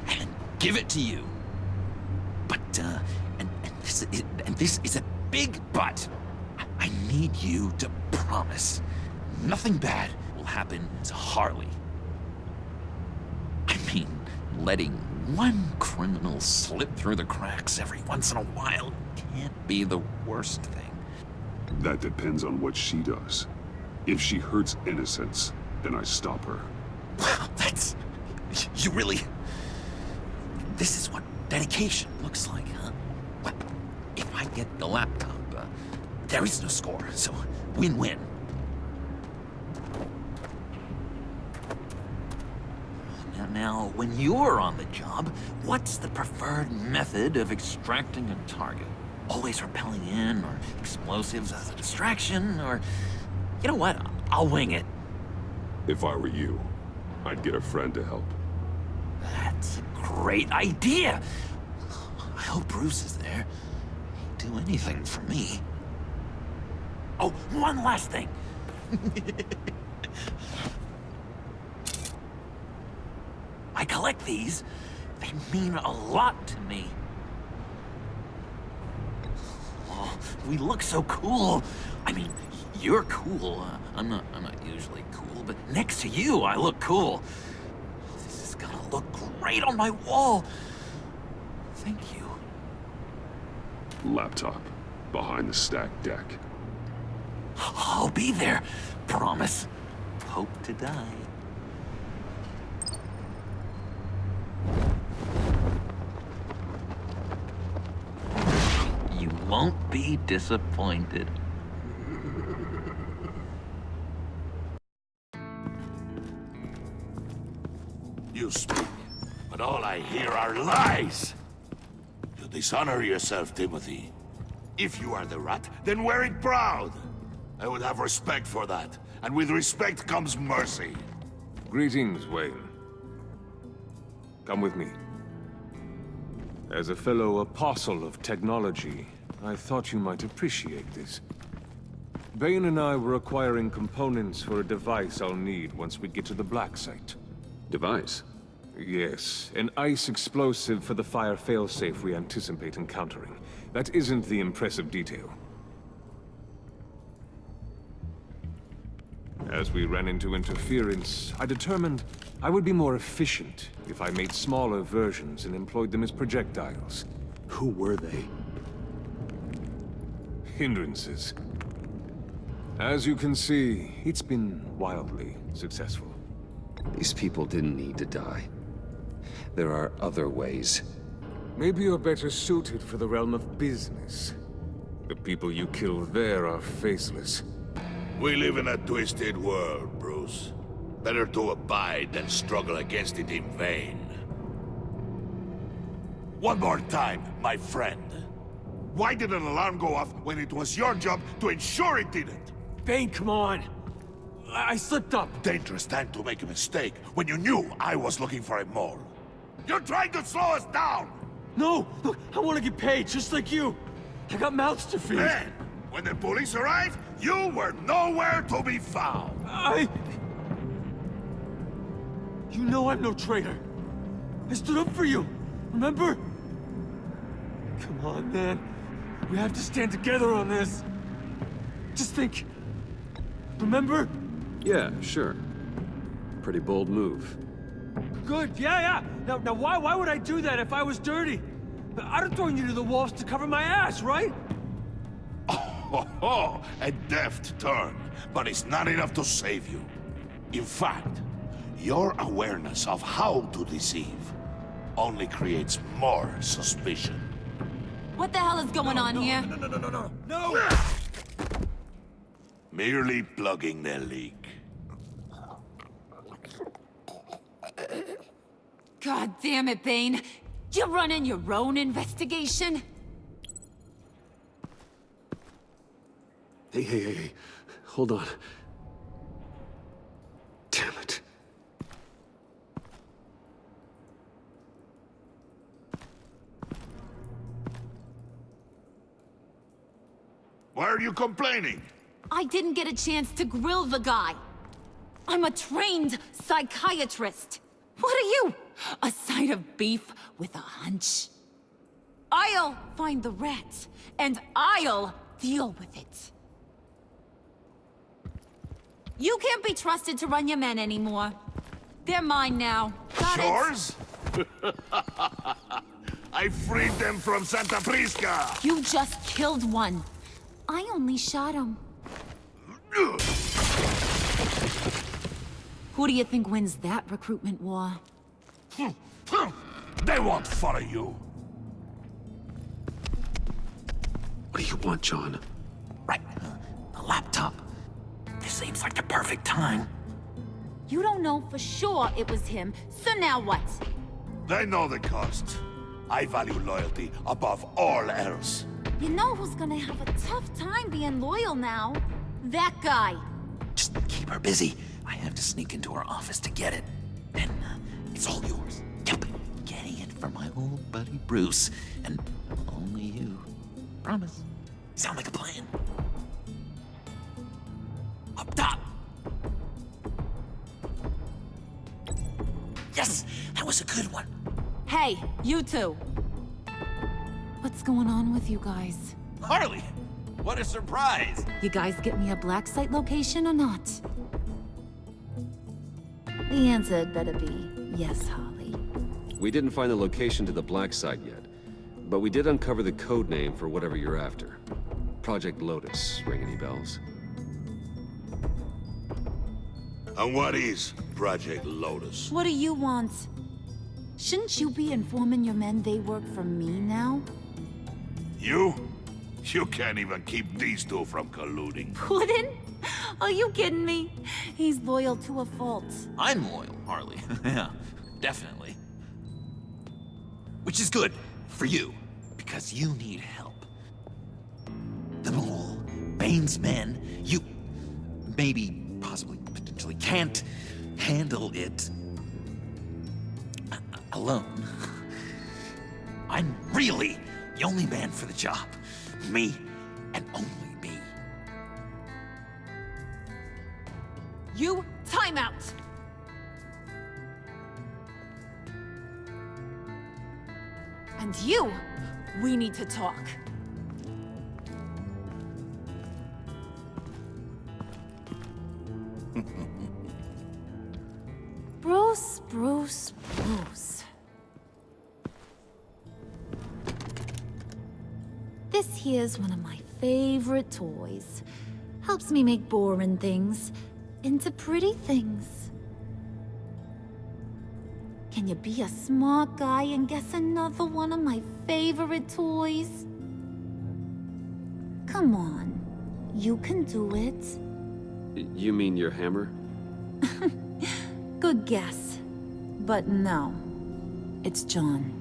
and give it to you? But, and this is a big but. I need you to promise nothing bad will happen to Harley. I mean, letting one criminal slip through the cracks every once in a while can't be the worst thing. That depends on what she does. If she hurts innocents, then I stop her. Wow, that's... you really... This is what dedication looks like, huh? Well, if I get the laptop, there is no score, so win-win. Now, when you're on the job, what's the preferred method of extracting a target? Always rappelling in, or explosives as a distraction, or... You know what? I'll wing it. If I were you, I'd get a friend to help. That's a great idea! I hope Bruce is there. He'd do anything for me. Oh, one last thing. I collect these. They mean a lot to me. Oh, we look so cool. I mean, you're cool. I'm not usually cool, but next to you, I look cool. This is gonna look great on my wall. Thank you. Laptop. Behind the stacked deck. I'll be there. Promise. Hope to die. You won't be disappointed. You speak, but all I hear are lies. You dishonor yourself, Timothy. If you are the rat, then wear it proud. I would have respect for that, and with respect comes mercy. Greetings, Wayne. Come with me. As a fellow apostle of technology, I thought you might appreciate this. Bane and I were acquiring components for a device I'll need once we get to the Black Site. Device? Yes, an ice explosive for the fire failsafe we anticipate encountering. That isn't the impressive detail. As we ran into interference, I determined I would be more efficient if I made smaller versions and employed them as projectiles. Who were they? Hindrances. As you can see, it's been wildly successful. These people didn't need to die. There are other ways. Maybe you're better suited for the realm of business. The people you kill there are faceless. We live in a twisted world, Bruce. Better to abide than struggle against it in vain. One more time, my friend. Why did an alarm go off when it was your job to ensure it didn't? Bane, come on! I slipped up! Dangerous time to make a mistake when you knew I was looking for a mole. You're trying to slow us down! No! Look, I want to get paid, just like you! I got mouths to feed! Then, when the police arrived, you were nowhere to be found! You know I'm no traitor! I stood up for you, remember? Come on, man. We have to stand together on this. Just think. Remember? Yeah, sure. Pretty bold move. Good, yeah. Now why would I do that if I was dirty? I'd have thrown you to the wolves to cover my ass, right? Oh, a deft turn, but it's not enough to save you. In fact, your awareness of how to deceive only creates more suspicion. What the hell is going on here? No! Merely plugging the leak. God damn it, Bane. You're running your own investigation? Hey. Hold on. Damn it. Why are you complaining? I didn't get a chance to grill the guy. I'm a trained psychiatrist. What are you? A side of beef with a hunch? I'll find the rat, and I'll deal with it. You can't be trusted to run your men anymore. They're mine now. Got it? Yours? I freed them from Santa Prisca! You just killed one. I only shot him. Who do you think wins that recruitment war? They won't follow you. What do you want, John? Right. The laptop. This seems like the perfect time. You don't know for sure it was him, so now what? They know the cost. I value loyalty above all else. You know who's gonna have a tough time being loyal now? That guy. Just keep her busy. I have to sneak into her office to get it. And it's all yours. Yep. Getting it for my old buddy Bruce. And only you. Promise. Sound like a plan? Up top! Yes! That was a good one. Hey, you two. What's going on with you guys? Harley! What a surprise! You guys get me a black site location or not? The answer had better be yes, Holly. We didn't find the location to the black site yet, but we did uncover the code name for whatever you're after. Project Lotus. Ring any bells? And what is Project Lotus? What do you want? Shouldn't you be informing your men they work for me now? You? You can't even keep these two from colluding. Puddin'? Are you kidding me? He's loyal to a fault. I'm loyal, Harley. Yeah, definitely. Which is good for you, because you need help. The Mole, Bane's men, you maybe, possibly, potentially can't handle it alone. I'm really the only man for the job. Me, and only me. You, time out! And you, we need to talk. Bruce. This here's one of my favorite toys. Helps me make boring things into pretty things. Can you be a smart guy and guess another one of my favorite toys? Come on, you can do it. You mean your hammer? Good guess. But no, it's John.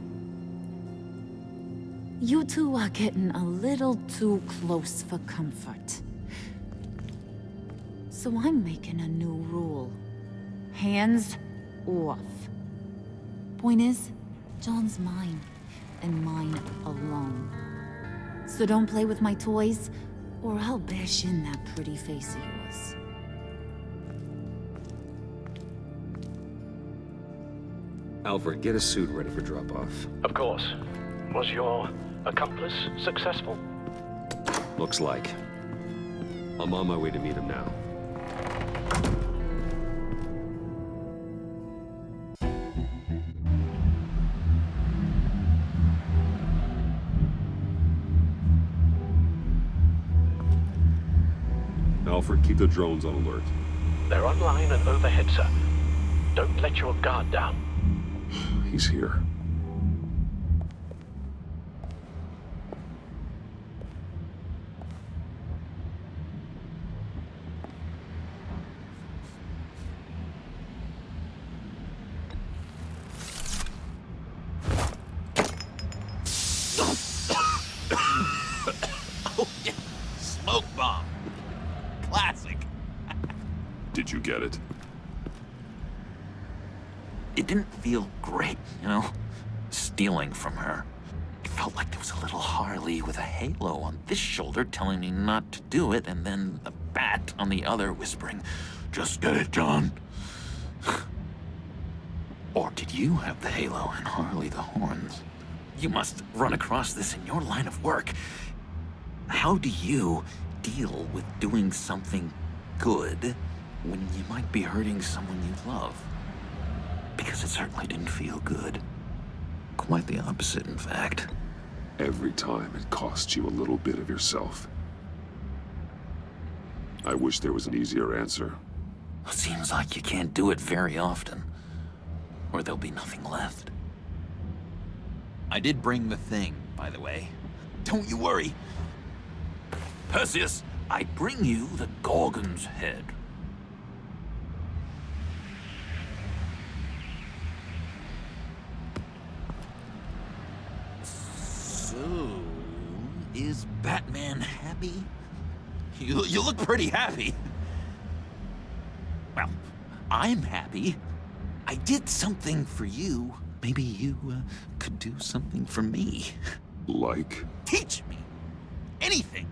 You two are getting a little too close for comfort. So I'm making a new rule. Hands off. Point is, John's mine, and mine alone. So don't play with my toys, or I'll bash in that pretty face of yours. Alfred, get a suit ready for drop-off. Of course. Was your accomplice successful? Looks like. I'm on my way to meet him now. Alfred, keep the drones on alert. They're online and overhead, sir. Don't let your guard down. He's here. Oh, yeah. Smoke bomb. Classic. Did you get it? It didn't feel great, you know? Stealing from her. It felt like there was a little Harley with a halo on this shoulder telling me not to do it, and then a bat on the other whispering, "Just get it, John." Or did you have the halo and Harley the horns? You must run across this in your line of work. How do you deal with doing something good when you might be hurting someone you love? Because it certainly didn't feel good. Quite the opposite, in fact. Every time it costs you a little bit of yourself. I wish there was an easier answer. Seems like you can't do it very often, or there'll be nothing left. I did bring the thing, by the way. Don't you worry. Perseus, I bring you the Gorgon's head. So, is Batman happy? You look pretty happy. Well, I'm happy. I did something for you. Maybe you could do something for me. Like? Teach me. Anything.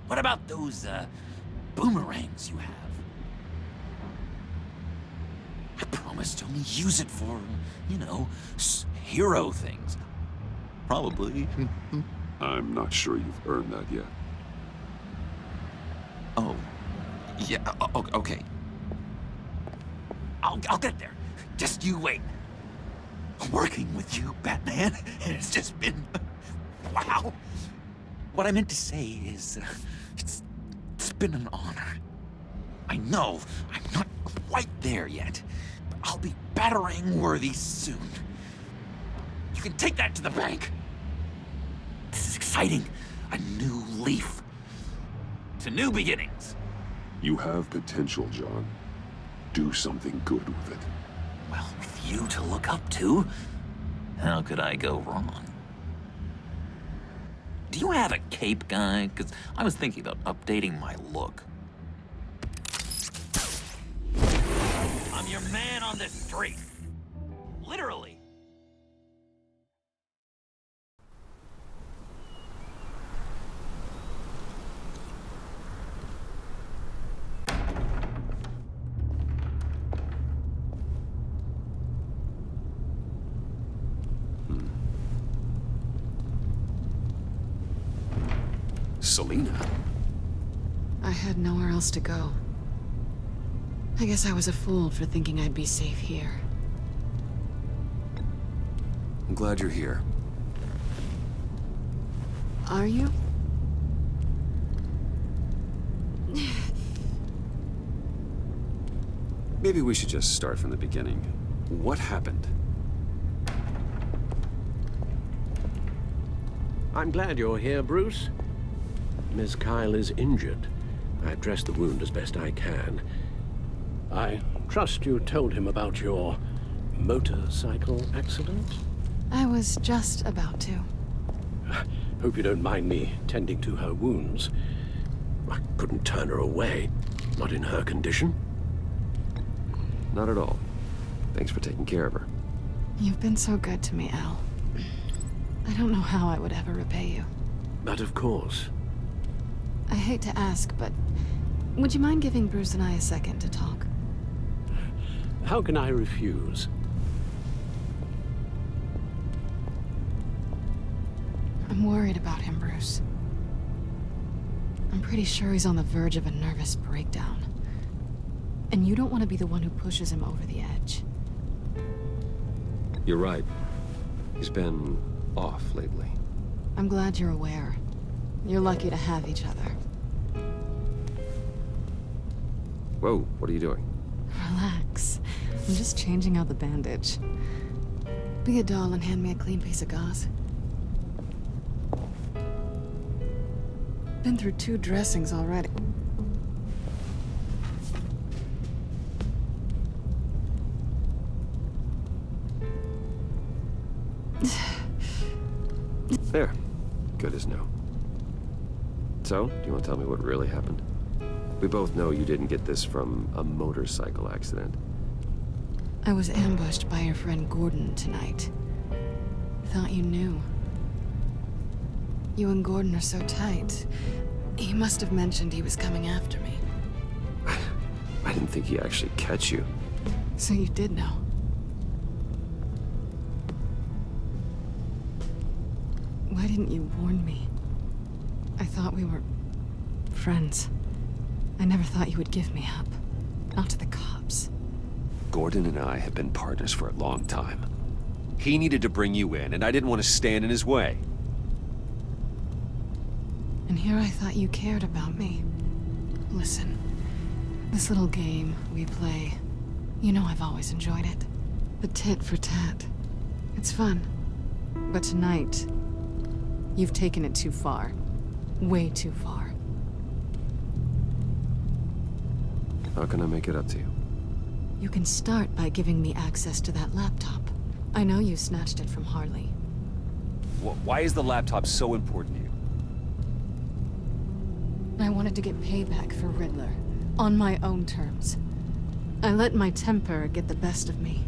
What about those boomerangs you have? I promised to only use it for, you know, hero things. Probably. I'm not sure you've earned that yet. Oh. Yeah, okay. I'll get there. Just you wait. Working with you, Batman, it's just been... wow. What I meant to say is, it's been an honor. I know I'm not quite there yet, but I'll be battering worthy soon. You can take that to the bank. This is exciting. A new leaf. To new beginnings. You have potential, John. Do something good with it. Well, with you to look up to, how could I go wrong? Do you have a cape, guy? Because I was thinking about updating my look. I'm your man on the street. Literally. Selina? I had nowhere else to go. I guess I was a fool for thinking I'd be safe here. I'm glad you're here. Are you? Maybe we should just start from the beginning. What happened? I'm glad you're here, Bruce. Miss Kyle is injured. I've dressed the wound as best I can. I trust you told him about your motorcycle accident? I was just about to. Hope you don't mind me tending to her wounds. I couldn't turn her away, not in her condition. Not at all. Thanks for taking care of her. You've been so good to me, Al. I don't know how I would ever repay you. But of course. I hate to ask, but would you mind giving Bruce and I a second to talk? How can I refuse? I'm worried about him, Bruce. I'm pretty sure he's on the verge of a nervous breakdown. And you don't want to be the one who pushes him over the edge. You're right. He's been off lately. I'm glad you're aware. You're lucky to have each other. Whoa, what are you doing? Relax. I'm just changing out the bandage. Be a doll and hand me a clean piece of gauze. Been through 2 dressings already. There. Good as no. So, do you want to tell me what really happened? We both know you didn't get this from a motorcycle accident. I was ambushed by your friend Gordon tonight. Thought you knew. You and Gordon are so tight. He must have mentioned he was coming after me. I didn't think he'd actually catch you. So you did know. Why didn't you warn me? I thought we were friends. I never thought you would give me up. Not to the cops. Gordon and I have been partners for a long time. He needed to bring you in, and I didn't want to stand in his way. And here I thought you cared about me. Listen, this little game we play, you know I've always enjoyed it. The tit for tat. It's fun. But tonight, you've taken it too far. Way too far. How can I make it up to you? You can start by giving me access to that laptop. I know you snatched it from Harley. Why is the laptop so important to you? I wanted to get payback for Riddler, on my own terms. I let my temper get the best of me.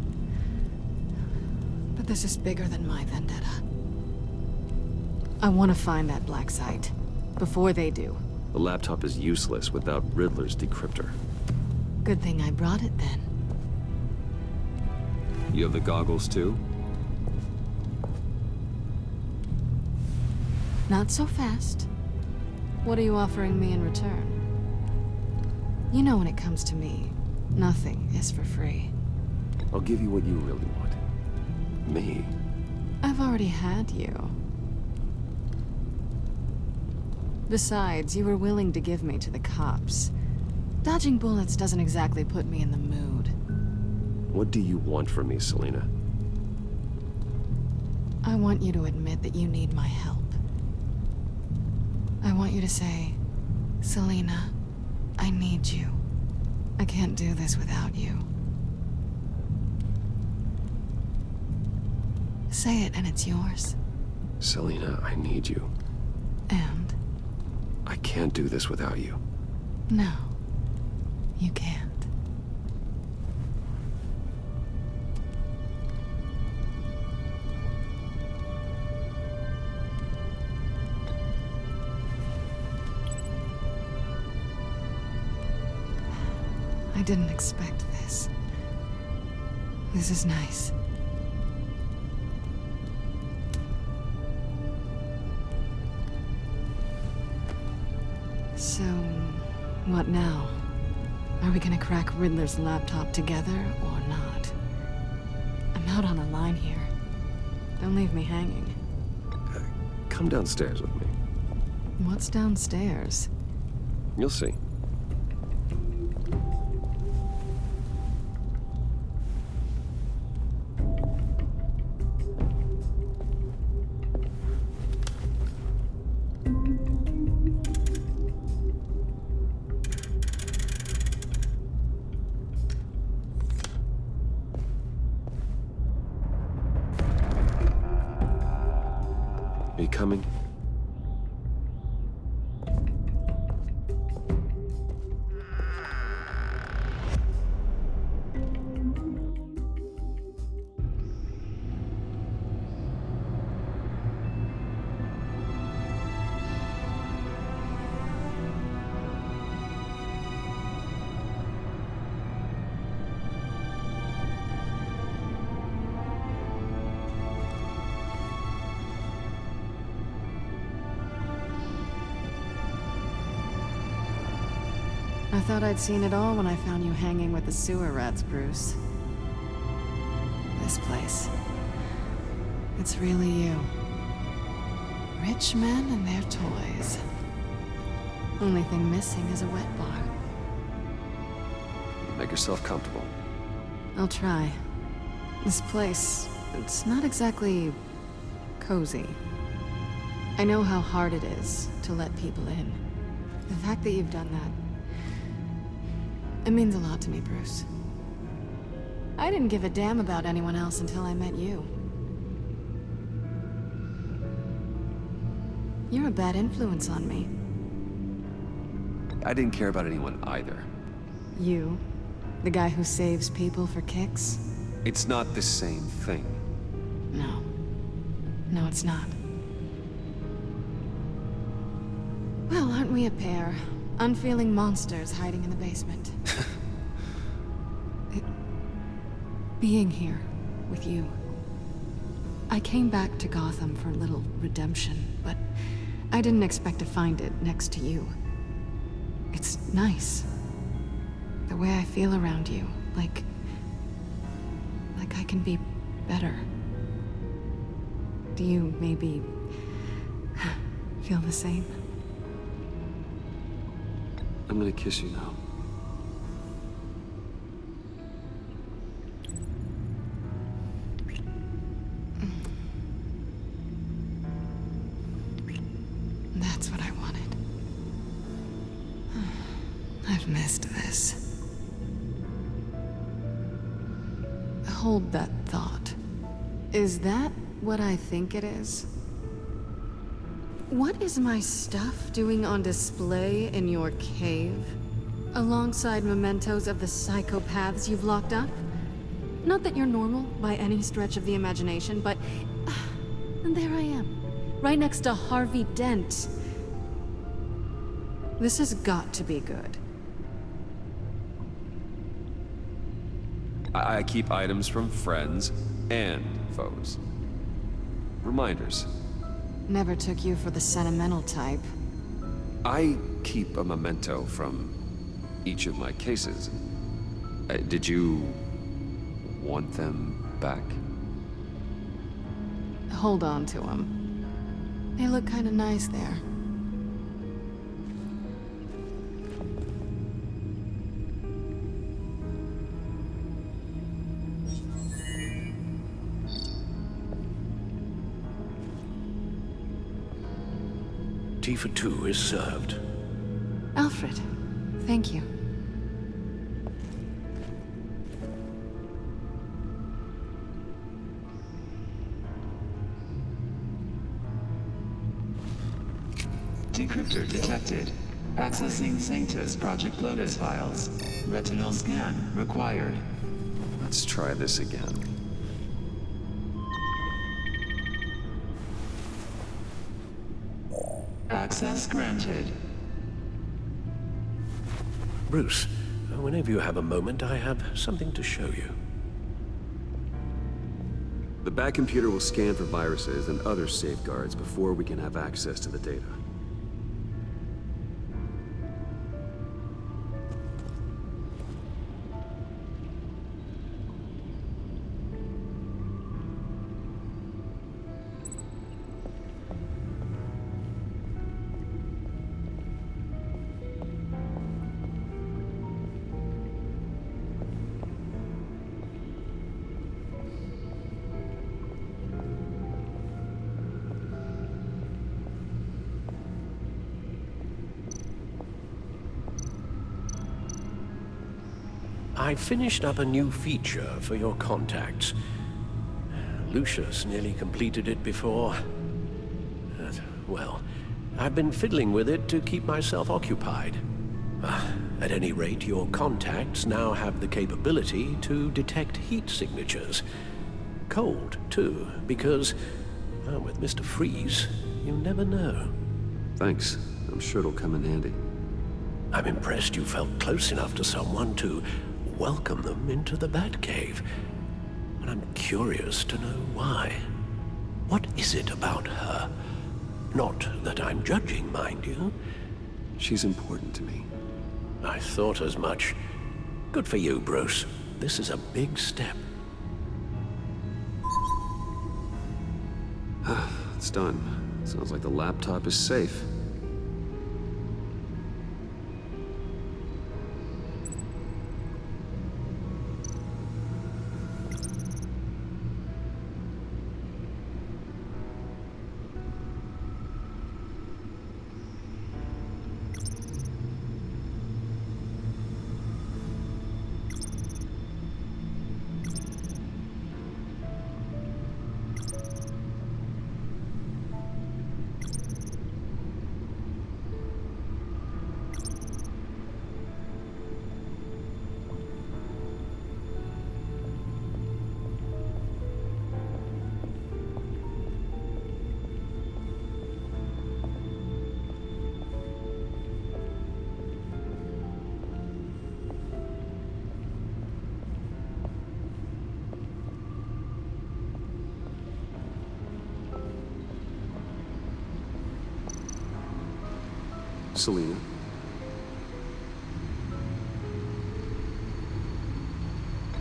But this is bigger than my vendetta. I want to find that black site, before they do. The laptop is useless without Riddler's decryptor. Good thing I brought it then. You have the goggles too? Not so fast. What are you offering me in return? You know when it comes to me, nothing is for free. I'll give you what you really want. Me? I've already had you. Besides, you were willing to give me to the cops. Dodging bullets doesn't exactly put me in the mood. What do you want from me, Selina? I want you to admit that you need my help. I want you to say, Selina, I need you. I can't do this without you. Say it and it's yours. Selina, I need you. And? I can't do this without you. No, you can't. I didn't expect this. This is nice. So, what now? Are we gonna crack Riddler's laptop together or not? I'm out on a line here. Don't leave me hanging. Come downstairs with me. What's downstairs? You'll see. coming? I thought I'd seen it all when I found you hanging with the sewer rats, Bruce. This place. It's really you. Rich men and their toys. Only thing missing is a wet bar. Make yourself comfortable. I'll try. This place, it's not exactly cozy. I know how hard it is to let people in. The fact that you've done that, it means a lot to me, Bruce. I didn't give a damn about anyone else until I met you. You're a bad influence on me. I didn't care about anyone either. You? The guy who saves people for kicks? It's not the same thing. No. No, it's not. Well, aren't we a pair? Unfeeling monsters hiding in the basement. Being here with you. I came back to Gotham for a little redemption, but I didn't expect to find it next to you. It's nice. The way I feel around you, like I can be better. Do you maybe feel the same? I'm gonna kiss you now. That's what I wanted. I've missed this. Hold that thought. Is that what I think it is? What is my stuff doing on display in your cave? Alongside mementos of the psychopaths you've locked up? Not that you're normal by any stretch of the imagination, but... and there I am, right next to Harvey Dent. This has got to be good. I keep items from friends and foes. Reminders. Never took you for the sentimental type. I keep a memento from each of my cases. Did you want them back? Hold on to them. They look kind of nice there. Tea for two is served. Alfred, thank you. Decryptor detected. Accessing Sanctus Project Lotus files. Retinal scan required. Let's try this again. Access granted. Bruce, whenever you have a moment, I have something to show you. The back computer will scan for viruses and other safeguards before we can have access to the data. I finished up a new feature for your contacts. Lucius nearly completed it before. well, I've been fiddling with it to keep myself occupied. At any rate, your contacts now have the capability to detect heat signatures. Cold, too, because, well, with Mr. Freeze, you never know. Thanks. I'm sure it'll come in handy. I'm impressed you felt close enough to someone to welcome them into the Batcave. And I'm curious to know why. What is it about her? Not that I'm judging, mind you. She's important to me. I thought as much. Good for you, Bruce. This is a big step. It's done. Sounds like the laptop is safe. Selina.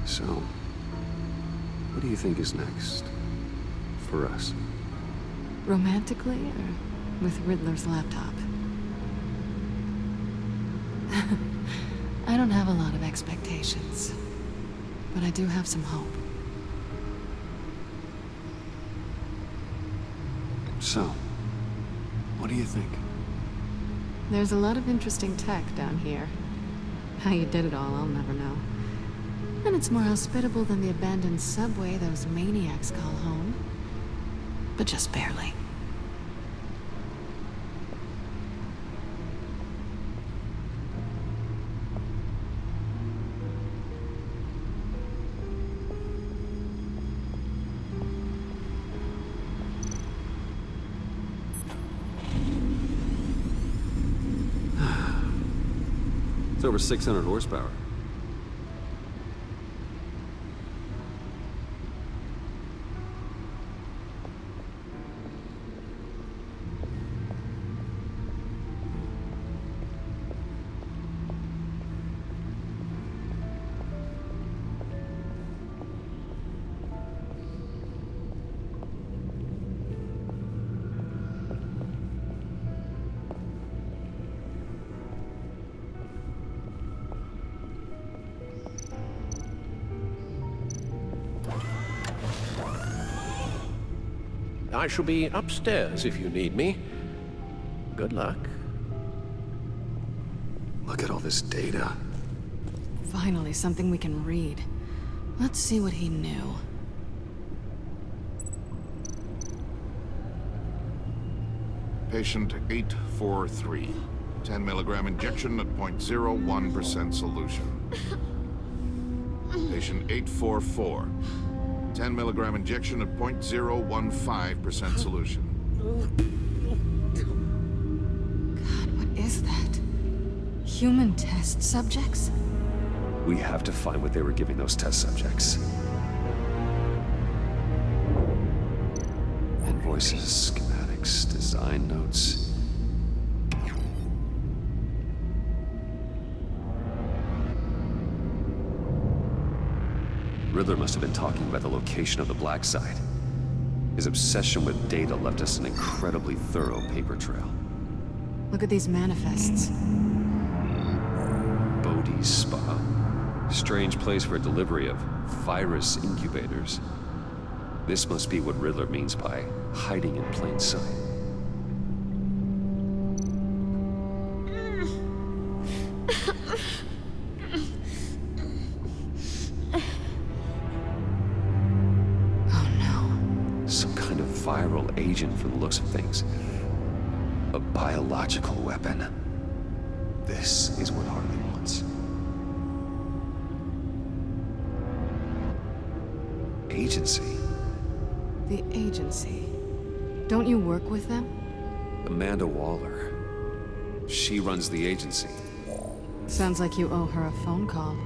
So, what do you think is next for us? Romantically, or with Riddler's laptop? I don't have a lot of expectations, but I do have some hope. So, what do you think? There's a lot of interesting tech down here. How you did it all, I'll never know. And it's more hospitable than the abandoned subway those maniacs call home. But just barely. It's over 600 horsepower. I shall be upstairs if you need me. Good luck. Look at all this data. Finally, something we can read. Let's see what he knew. Patient 843. 10 milligram injection at 0.01% solution. Patient 844. 10 milligram injection at 0.015% solution. God, what is that? Human test subjects? We have to find what they were giving those test subjects. Invoices, schematics, design notes. Riddler must have been talking about the location of the black site. His obsession with data left us an incredibly thorough paper trail. Look at these manifests. Bodhi's Spa. Strange place for delivery of virus incubators. This must be what Riddler means by hiding in plain sight. Oh no. Some kind of viral agent from the looks of things. biological weapon. This is what Harley wants. Agency? The agency. Don't you work with them? Amanda Waller. She runs the agency. Sounds like you owe her a phone call.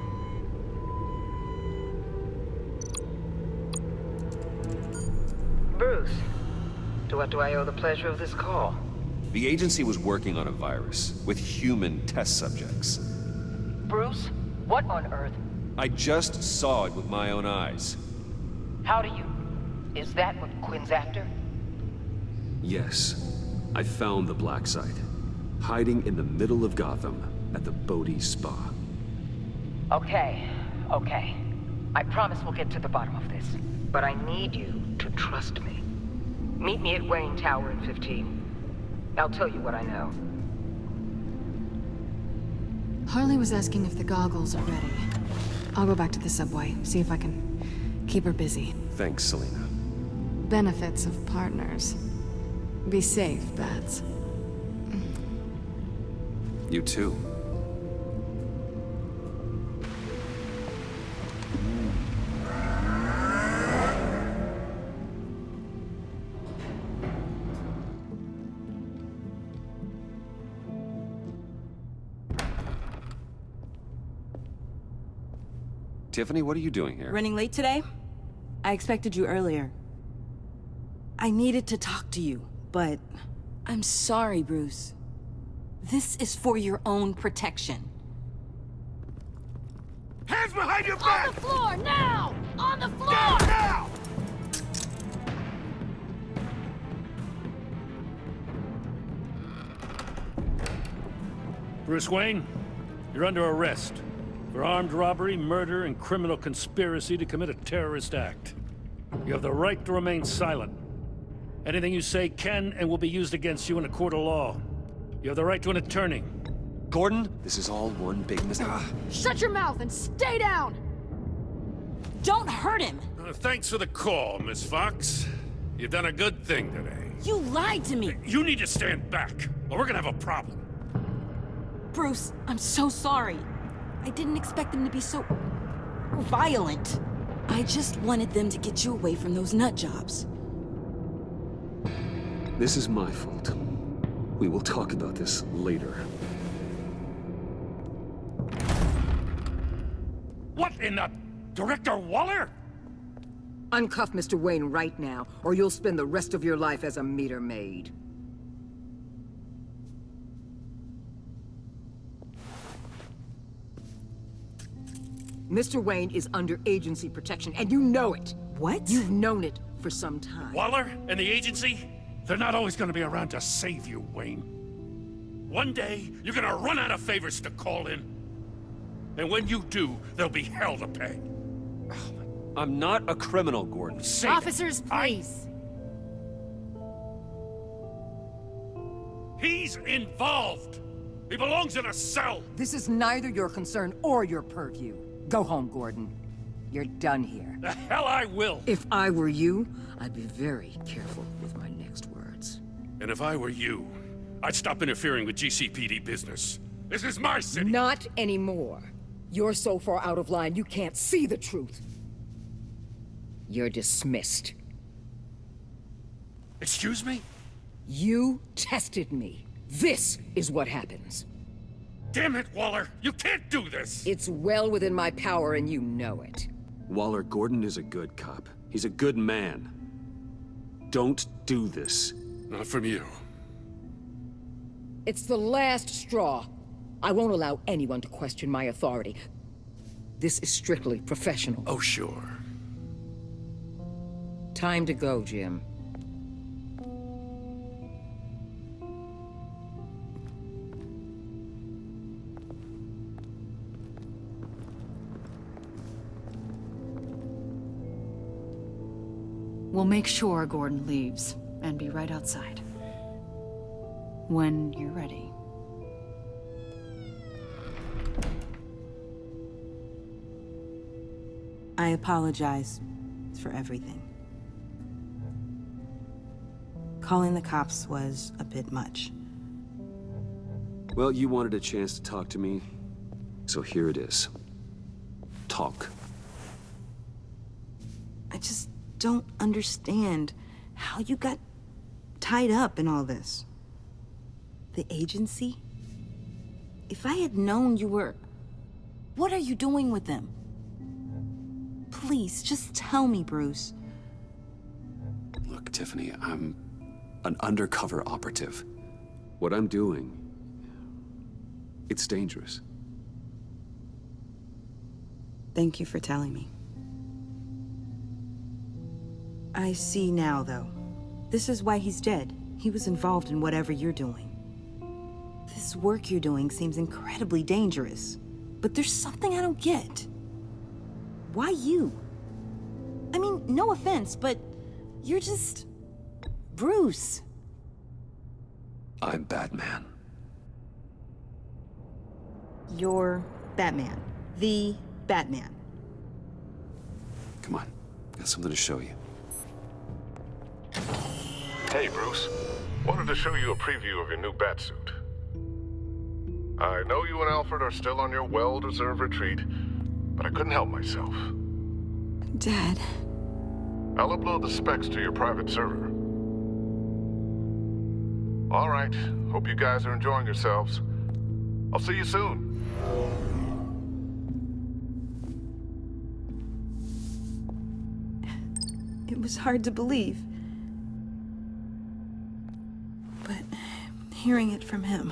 Bruce, to what do I owe the pleasure of this call? The agency was working on a virus with human test subjects. Bruce, what on earth? I just saw it with my own eyes. How do you... Is that what Quinn's after? Yes, I found the black site, hiding in the middle of Gotham at the Bodhi Spa. Okay. I promise we'll get to the bottom of this. But I need you to trust me. Meet me at Wayne Tower in 15. I'll tell you what I know. Harley was asking if the goggles are ready. I'll go back to the subway, see if I can keep her busy. Thanks, Selena. Benefits of partners. Be safe, Bats. You too. Tiffany, what are you doing here? Running late today? I expected you earlier. I needed to talk to you, but... I'm sorry, Bruce. This is for your own protection. Hands behind your back! On the floor, now! On the floor! Down now! Bruce Wayne, you're under arrest for armed robbery, murder, and criminal conspiracy to commit a terrorist act. You have the right to remain silent. Anything you say can and will be used against you in a court of law. You have the right to an attorney. Gordon, this is all one big mistake. Shut your mouth and stay down! Don't hurt him! Thanks for the call, Miss Fox. You've done a good thing today. You lied to me! You need to stand back, or we're gonna have a problem. Bruce, I'm so sorry. I didn't expect them to be so... violent. I just wanted them to get you away from those nut jobs. This is my fault. We will talk about this later. What in the... Director Waller? Uncuff Mr. Wayne right now, or you'll spend the rest of your life as a meter maid. Mr. Wayne is under agency protection, and you know it. What? You've known it for some time. Waller and the agency? They're not always gonna be around to save you, Wayne. One day, you're gonna run out of favors to call in. And when you do, there'll be hell to pay. I'm not a criminal, Gordon. Officers, please. He's involved. He belongs in a cell. This is neither your concern or your purview. Go home, Gordon. You're done here. The hell I will. If I were you, I'd be very careful with my next words. And if I were you, I'd stop interfering with GCPD business. This is my city. Not anymore. You're so far out of line, you can't see the truth. You're dismissed. Excuse me? You tested me. This is what happens. Damn it, Waller! You can't do this! It's well within my power and you know it. Waller, Gordon is a good cop. He's a good man. Don't do this. Not from you. It's the last straw. I won't allow anyone to question my authority. This is strictly professional. Oh, sure. Time to go, Jim. We'll make sure Gordon leaves, and be right outside. When you're ready. I apologize for everything. Calling the cops was a bit much. Well, you wanted a chance to talk to me, so here it is. Talk. I just don't understand how you got tied up in all this. The agency? If I had known you were... What are you doing with them? Please, just tell me, Bruce. Look, Tiffany, I'm an undercover operative. What I'm doing, it's dangerous. Thank you for telling me. I see now, though. This is why he's dead. He was involved in whatever you're doing. This work you're doing seems incredibly dangerous. But there's something I don't get. Why you? I mean, no offense, but you're just... Bruce. I'm Batman. You're Batman. The Batman. Come on, got something to show you. Hey, Bruce. Wanted to show you a preview of your new Batsuit. I know you and Alfred are still on your well-deserved retreat, but I couldn't help myself. Dad. I'll upload the specs to your private server. All right. Hope you guys are enjoying yourselves. I'll see you soon. It was hard to believe. But hearing it from him...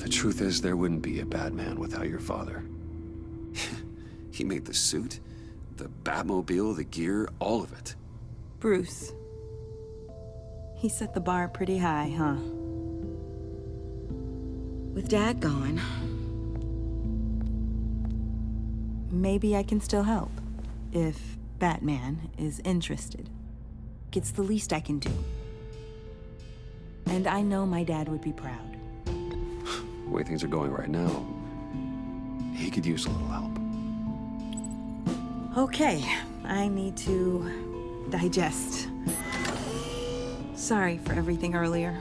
The truth is, there wouldn't be a Batman without your father. He made the suit, the Batmobile, the gear, all of it. Bruce. He set the bar pretty high, huh? With Dad gone... maybe I can still help. If Batman is interested. It's the least I can do. And I know my dad would be proud. The way things are going right now, he could use a little help. Okay, I need to digest. Sorry for everything earlier,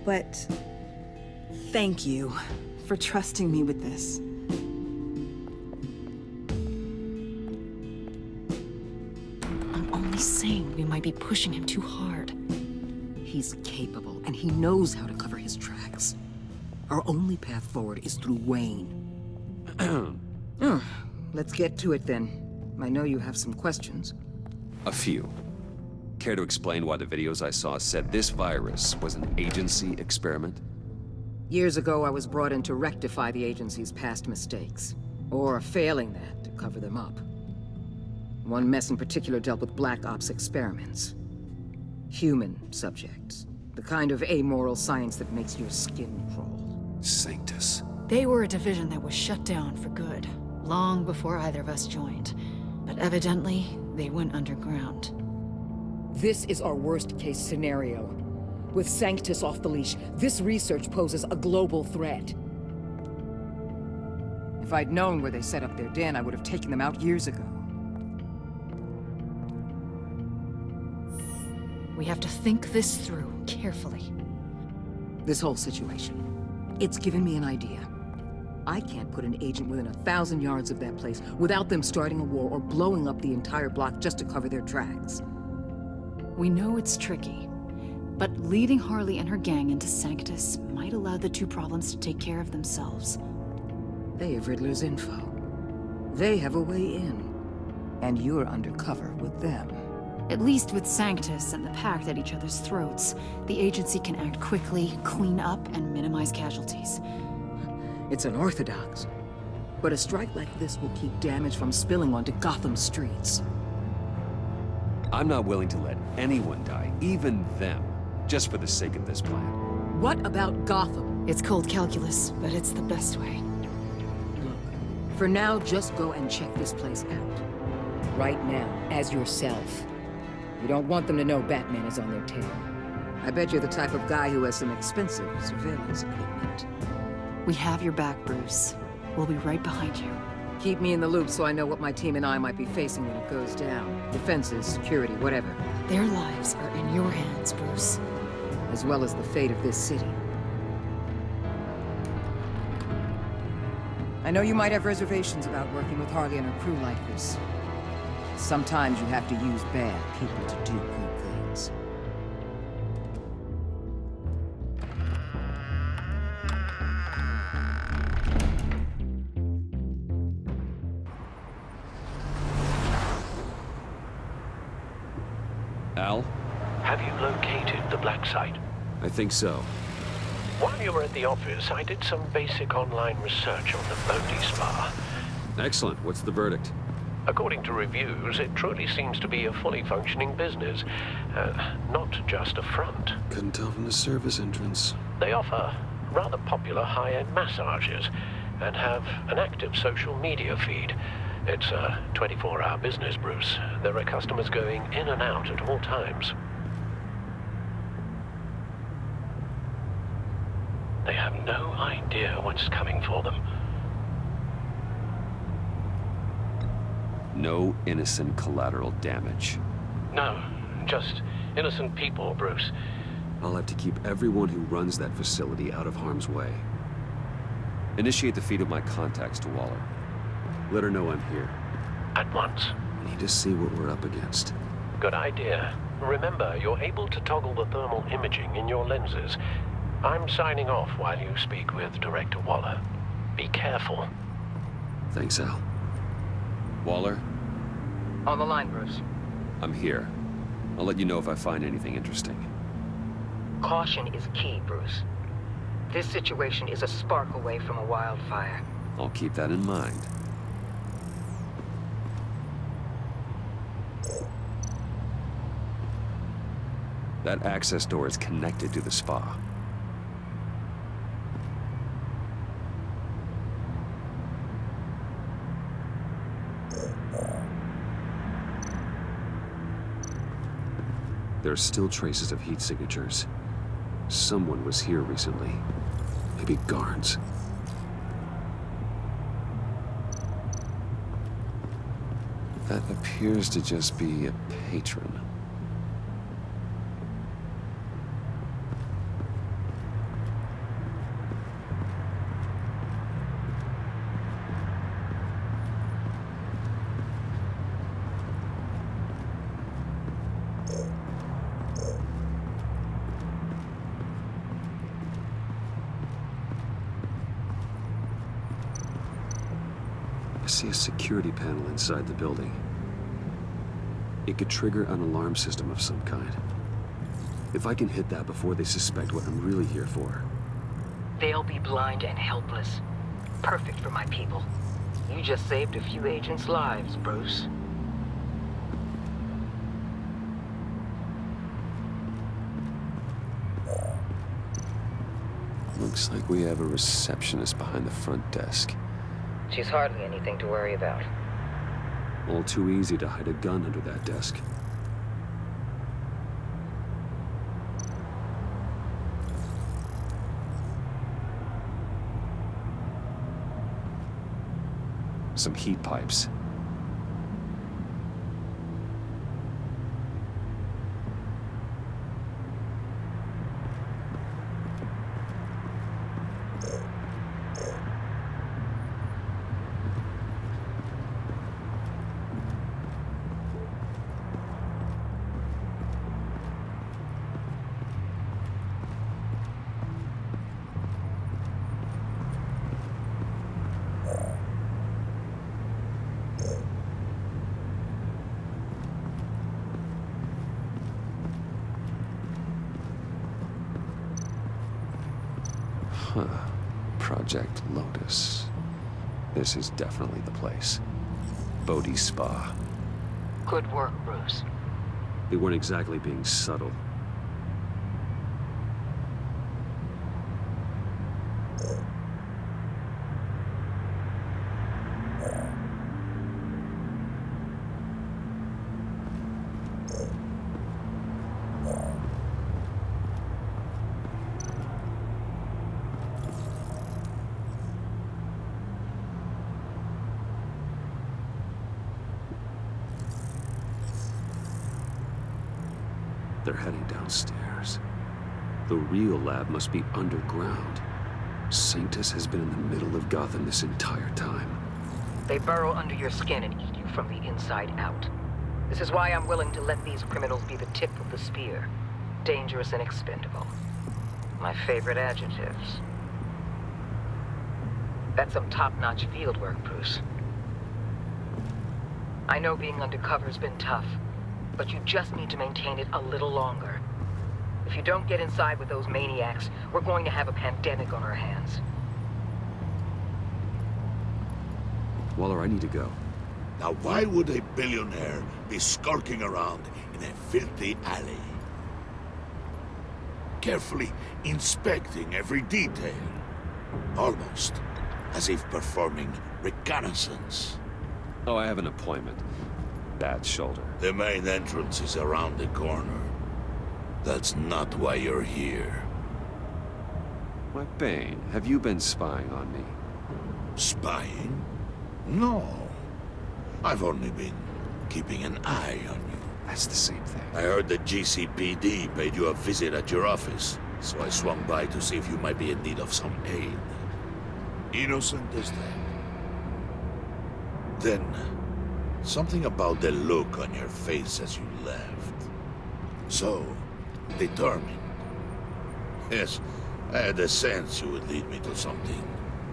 but thank you for trusting me with this. I'm only saying we might be pushing him too hard. He's capable, and he knows how to cover his tracks. Our only path forward is through Wayne. Let's get to it then. I know you have some questions. A few. Care to explain why the videos I saw said this virus was an agency experiment? Years ago, I was brought in to rectify the agency's past mistakes. Or failing that, to cover them up. One mess in particular dealt with Black Ops experiments. Human subjects. The kind of amoral science that makes your skin crawl. Sanctus. They were a division that was shut down for good, long before either of us joined. But evidently, they went underground. This is our worst-case scenario. With Sanctus off the leash, this research poses a global threat. If I'd known where they set up their den, I would have taken them out years ago. We have to think this through carefully. This whole situation, it's given me an idea. I can't put an agent within 1,000 yards of that place without them starting a war or blowing up the entire block just to cover their tracks. We know it's tricky, but leading Harley and her gang into Sanctus might allow the two problems to take care of themselves. They have Riddler's info. They have a way in. And you're undercover with them. At least with Sanctus and the Pact at each other's throats, the agency can act quickly, clean up, and minimize casualties. It's unorthodox. But a strike like this will keep damage from spilling onto Gotham streets. I'm not willing to let anyone die, even them, just for the sake of this plan. What about Gotham? It's cold calculus, but it's the best way. Look, for now, just go and check this place out. Right now, as yourself. You don't want them to know Batman is on their tail. I bet you're the type of guy who has some expensive surveillance equipment. We have your back, Bruce. We'll be right behind you. Keep me in the loop so I know what my team and I might be facing when it goes down. Defenses, security, whatever. Their lives are in your hands, Bruce. As well as the fate of this city. I know you might have reservations about working with Harley and her crew like this. Sometimes you have to use bad people to do good things. Al? Have you located the black site? I think so. While you were at the office, I did some basic online research on the Bodhi Spa. Excellent. What's the verdict? According to reviews, it truly seems to be a fully functioning business, not just a front. Couldn't tell from the service entrance. They offer rather popular high-end massages and have an active social media feed. It's a 24-hour business, Bruce. There are customers going in and out at all times. They have no idea what's coming for them. No innocent collateral damage. No, just innocent people, Bruce. I'll have to keep everyone who runs that facility out of harm's way. Initiate the feed of my contacts to Waller. Let her know I'm here. At once. I need to see what we're up against. Good idea. Remember, you're able to toggle the thermal imaging in your lenses. I'm signing off while you speak with Director Waller. Be careful. Thanks, Al. Waller? On the line, Bruce. I'm here. I'll let you know if I find anything interesting. Caution is key, Bruce. This situation is a spark away from a wildfire. I'll keep that in mind. That access door is connected to the spa. There are still traces of heat signatures. Someone was here recently. Maybe guards. That appears to just be a patron. I see a security panel inside the building. It could trigger an alarm system of some kind. If I can hit that before they suspect what I'm really here for. They'll be blind and helpless. Perfect for my people. You just saved a few agents' lives, Bruce. Looks like we have a receptionist behind the front desk. She's hardly anything to worry about. All too easy to hide a gun under that desk. Some heat pipes. Huh. Project Lotus. This is definitely the place. Bodhi Spa. Good work, Bruce. They weren't exactly being subtle. They're heading downstairs. The real lab must be underground. Sanctus has been in the middle of Gotham this entire time. They burrow under your skin and eat you from the inside out. This is why I'm willing to let these criminals be the tip of the spear. Dangerous and expendable. My favorite adjectives. That's some top-notch field work, Bruce. I know being undercover's been tough, but you just need to maintain it a little longer. If you don't get inside with those maniacs, we're going to have a pandemic on our hands. Waller, I need to go. Now why would a billionaire be skulking around in a filthy alley? Carefully inspecting every detail. Almost as if performing reconnaissance. Oh, I have an appointment. Bad shoulder. The main entrance is around the corner. That's not why you're here. Why, Bane, have you been spying on me? Spying? No. I've only been keeping an eye on you. That's the same thing. I heard the GCPD paid you a visit at your office, so I swung by to see if you might be in need of some aid. Innocent as that. Then, something about the look on your face as you left. So, determined. Yes, I had a sense you would lead me to something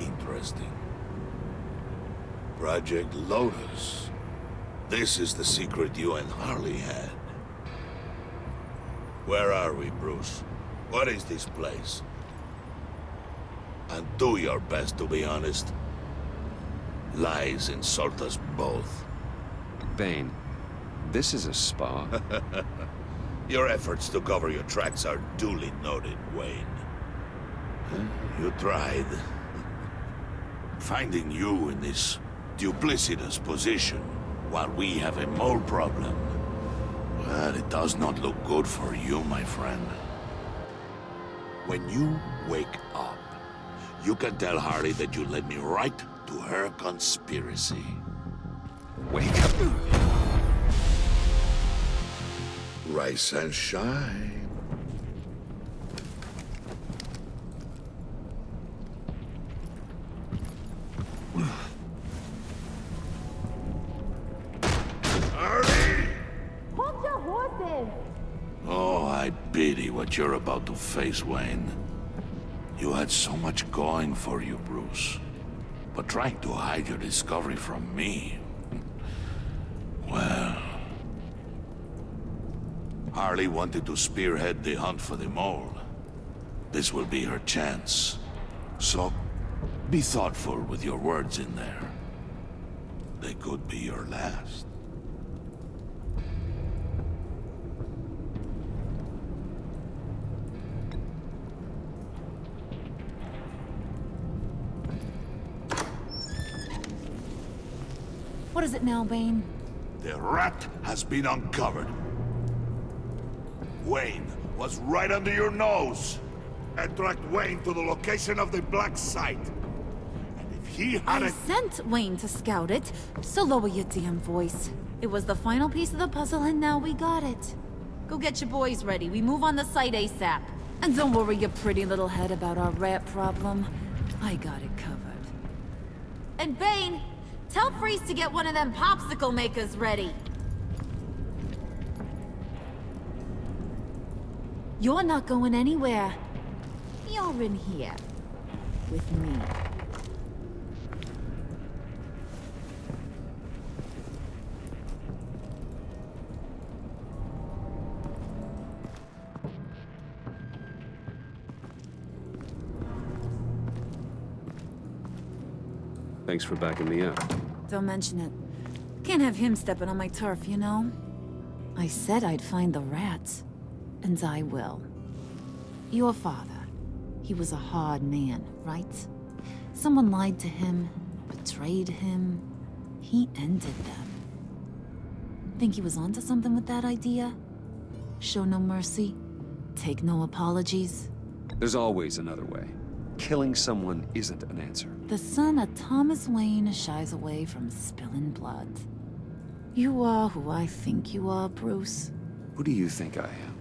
interesting. Project Lotus. This is the secret you and Harley had. Where are we, Bruce? What is this place? And do your best to be honest. Lies insult us both. Bane, this is a spa. Your efforts to cover your tracks are duly noted, Wayne. You tried. Finding you in this duplicitous position while we have a mole problem. Well, it does not look good for you, my friend. When you wake up, you can tell Harley that you led me right to her conspiracy. Wake up. Rise and shine. Hold your horses! Oh, I pity what you're about to face, Wayne. You had so much going for you, Bruce. But trying to hide your discovery from me... Well... Harley wanted to spearhead the hunt for the mole. This will be her chance. So, be thoughtful with your words in there. They could be your last. What is it now, Bane? The rat has been uncovered. Wayne was right under your nose. And tracked Wayne to the location of the black site. And if he had I sent Wayne to scout it, so lower your damn voice. It was the final piece of the puzzle and now we got it. Go get your boys ready. We move on the site ASAP. And don't worry your pretty little head about our rat problem. I got it covered. And Bane, tell Freeze to get one of them popsicle makers ready. You're not going anywhere. You're in here. With me. Thanks for backing me up. Don't mention it. Can't have him stepping on my turf, you know? I said I'd find the rats. And I will. Your father. He was a hard man, right? Someone lied to him, betrayed him. He ended them. Think he was onto something with that idea? Show no mercy? Take no apologies? There's always another way. Killing someone isn't an answer. The son of Thomas Wayne shies away from spilling blood. You are who I think you are, Bruce. Who do you think I am?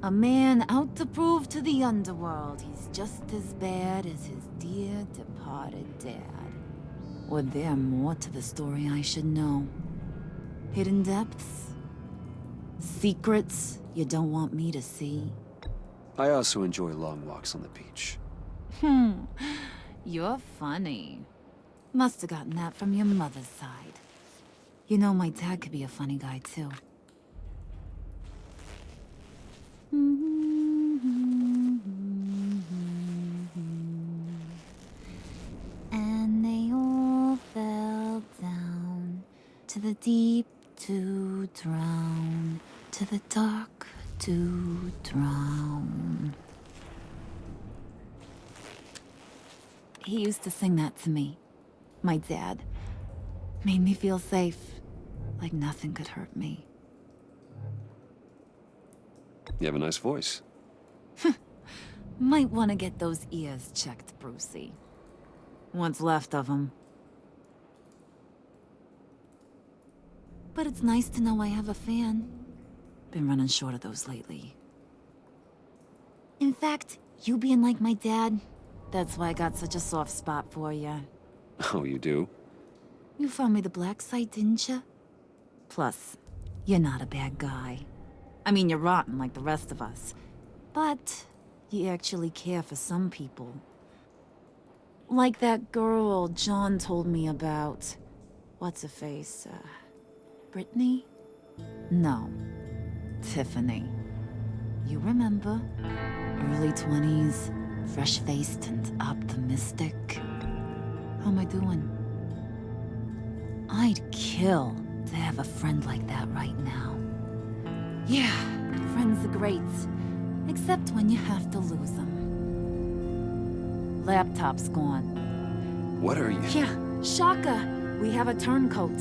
A man out to prove to the underworld he's just as bad as his dear departed dad. Or there more to the story I should know? Hidden depths? Secrets you don't want me to see? I also enjoy long walks on the beach. You're funny. Must have gotten that from your mother's side. You know, my dad could be a funny guy, too. And they all fell down to the deep to drown, to the dark to drown. He used to sing that to me. My dad. Made me feel safe, like nothing could hurt me. You have a nice voice. Might want to get those ears checked, Brucey. What's left of them. But it's nice to know I have a fan. Been running short of those lately. In fact, you being like my dad, that's why I got such a soft spot for you. Oh, you do? You found me the black site, didn't you? Plus, you're not a bad guy. I mean, you're rotten like the rest of us. But you actually care for some people. Like that girl John told me about. What's her face? Brittany? No. Tiffany. You remember? Early 20s, fresh-faced and optimistic. How am I doing? I'd kill to have a friend like that right now. Yeah, friends are great. Except when you have to lose them. Laptop's gone. What are you? Yeah, Shaka. We have a turncoat.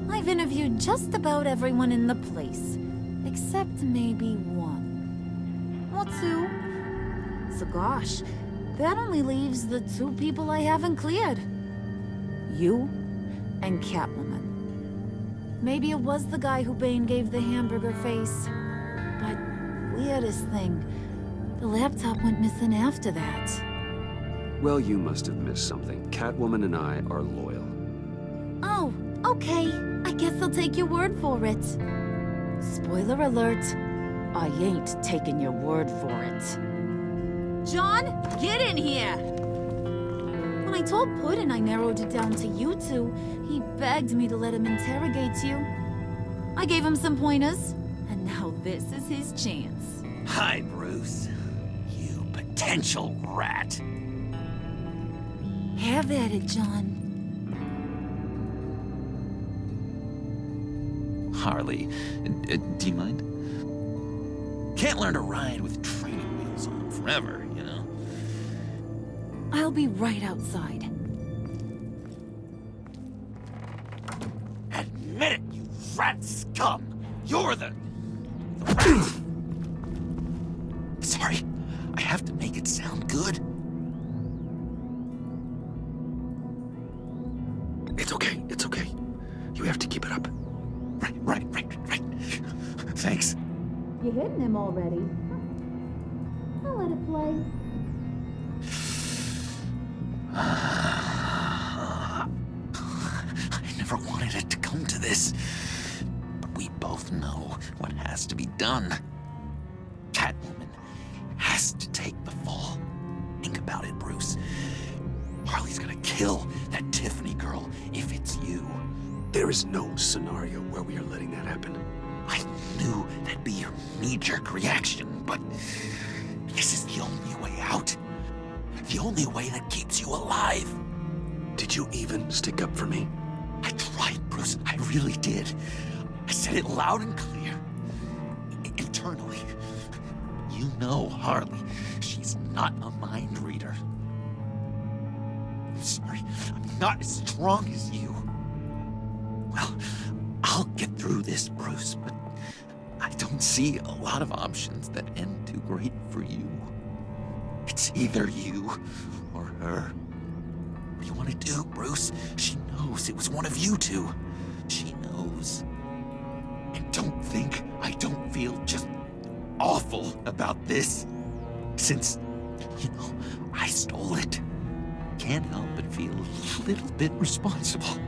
I've interviewed just about everyone in the place. Except maybe one. Or two. So gosh, that only leaves the two people I haven't cleared. You and Catwoman. Maybe it was the guy who Bane gave the hamburger face. But weirdest thing, the laptop went missing after that. Well, you must have missed something. Catwoman and I are loyal. Oh, okay. I guess I'll take your word for it. Spoiler alert, I ain't taking your word for it. John, get in here! When I told Puddin' I narrowed it down to you two, he begged me to let him interrogate you. I gave him some pointers, and now this is his chance. Hi, Bruce. You potential rat. Have at it, John. Harley, do you mind? Can't learn to ride with training wheels on forever, you know? I'll be right outside. Admit it, you rat scum! You're the rat! Sorry, I have to make it sound good. It's okay, it's okay. You have to keep it up. Right. Thanks. You hitting him already? I'll let it play. I never wanted it to come to this. But we both know what has to be done. Catwoman has to take the fall. Think about it, Bruce. Harley's gonna kill that Tiffany girl if it's you. There is no scenario where we are letting that happen. I knew that'd be your knee-jerk reaction, but this is the only way out. The only way that keeps you alive. Did you even stick up for me? I tried, Bruce. I really did. I said it loud and clear. Internally. You know Harley. She's not a mind reader. I'm sorry. I'm not as strong as you. Well, I'll get through this, Bruce, but I don't see a lot of options that end too great for you. It's either you or her. What do you want to do, Bruce? She knows it was one of you two. She knows. And don't think I don't feel just awful about this. Since, I stole it. Can't help but feel a little bit responsible.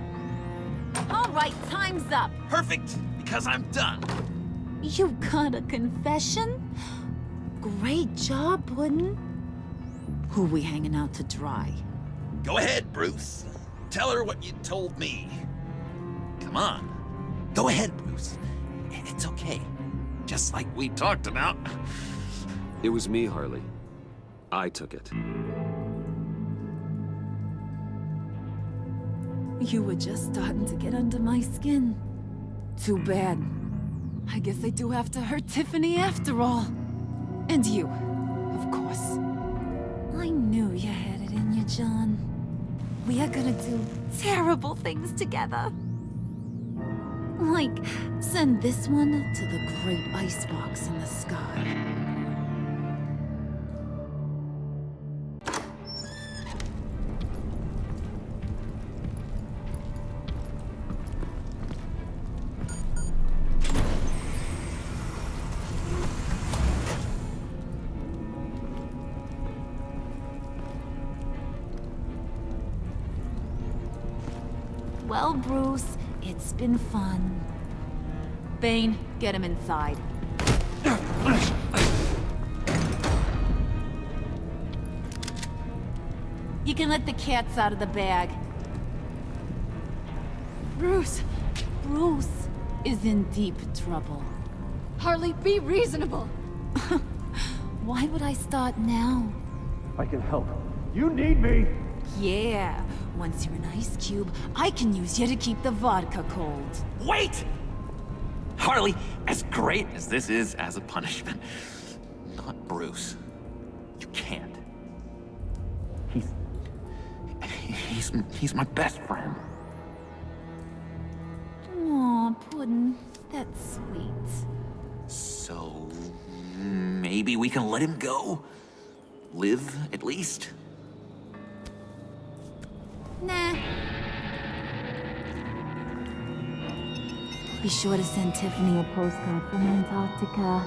All right, time's up. Perfect, because I'm done. You got a confession? Great job, Puddin'. Who we hanging out to dry? Go ahead, Bruce. Tell her what you told me. Come on. Go ahead, Bruce. It's okay. Just like we talked about. It was me, Harley. I took it. You were just starting to get under my skin. Too bad. I guess I do have to hurt Tiffany after all. And you, of course. I knew you had it in you, John. We are gonna do terrible things together. Like, send this one to the great icebox in the sky. Well, Bruce, it's been fun. Bane, get him inside. You can let the cats out of the bag. Bruce! Bruce is in deep trouble. Harley, be reasonable! Why would I start now? I can help. You need me! Yeah, once you're an ice cube, I can use you to keep the vodka cold. Wait! Harley, as great as this is as a punishment, not Bruce. You can't. He's my best friend. Aw, Puddin', that's sweet. So, maybe we can let him go? Live, at least? Nah. Be sure to send Tiffany a postcard from Antarctica.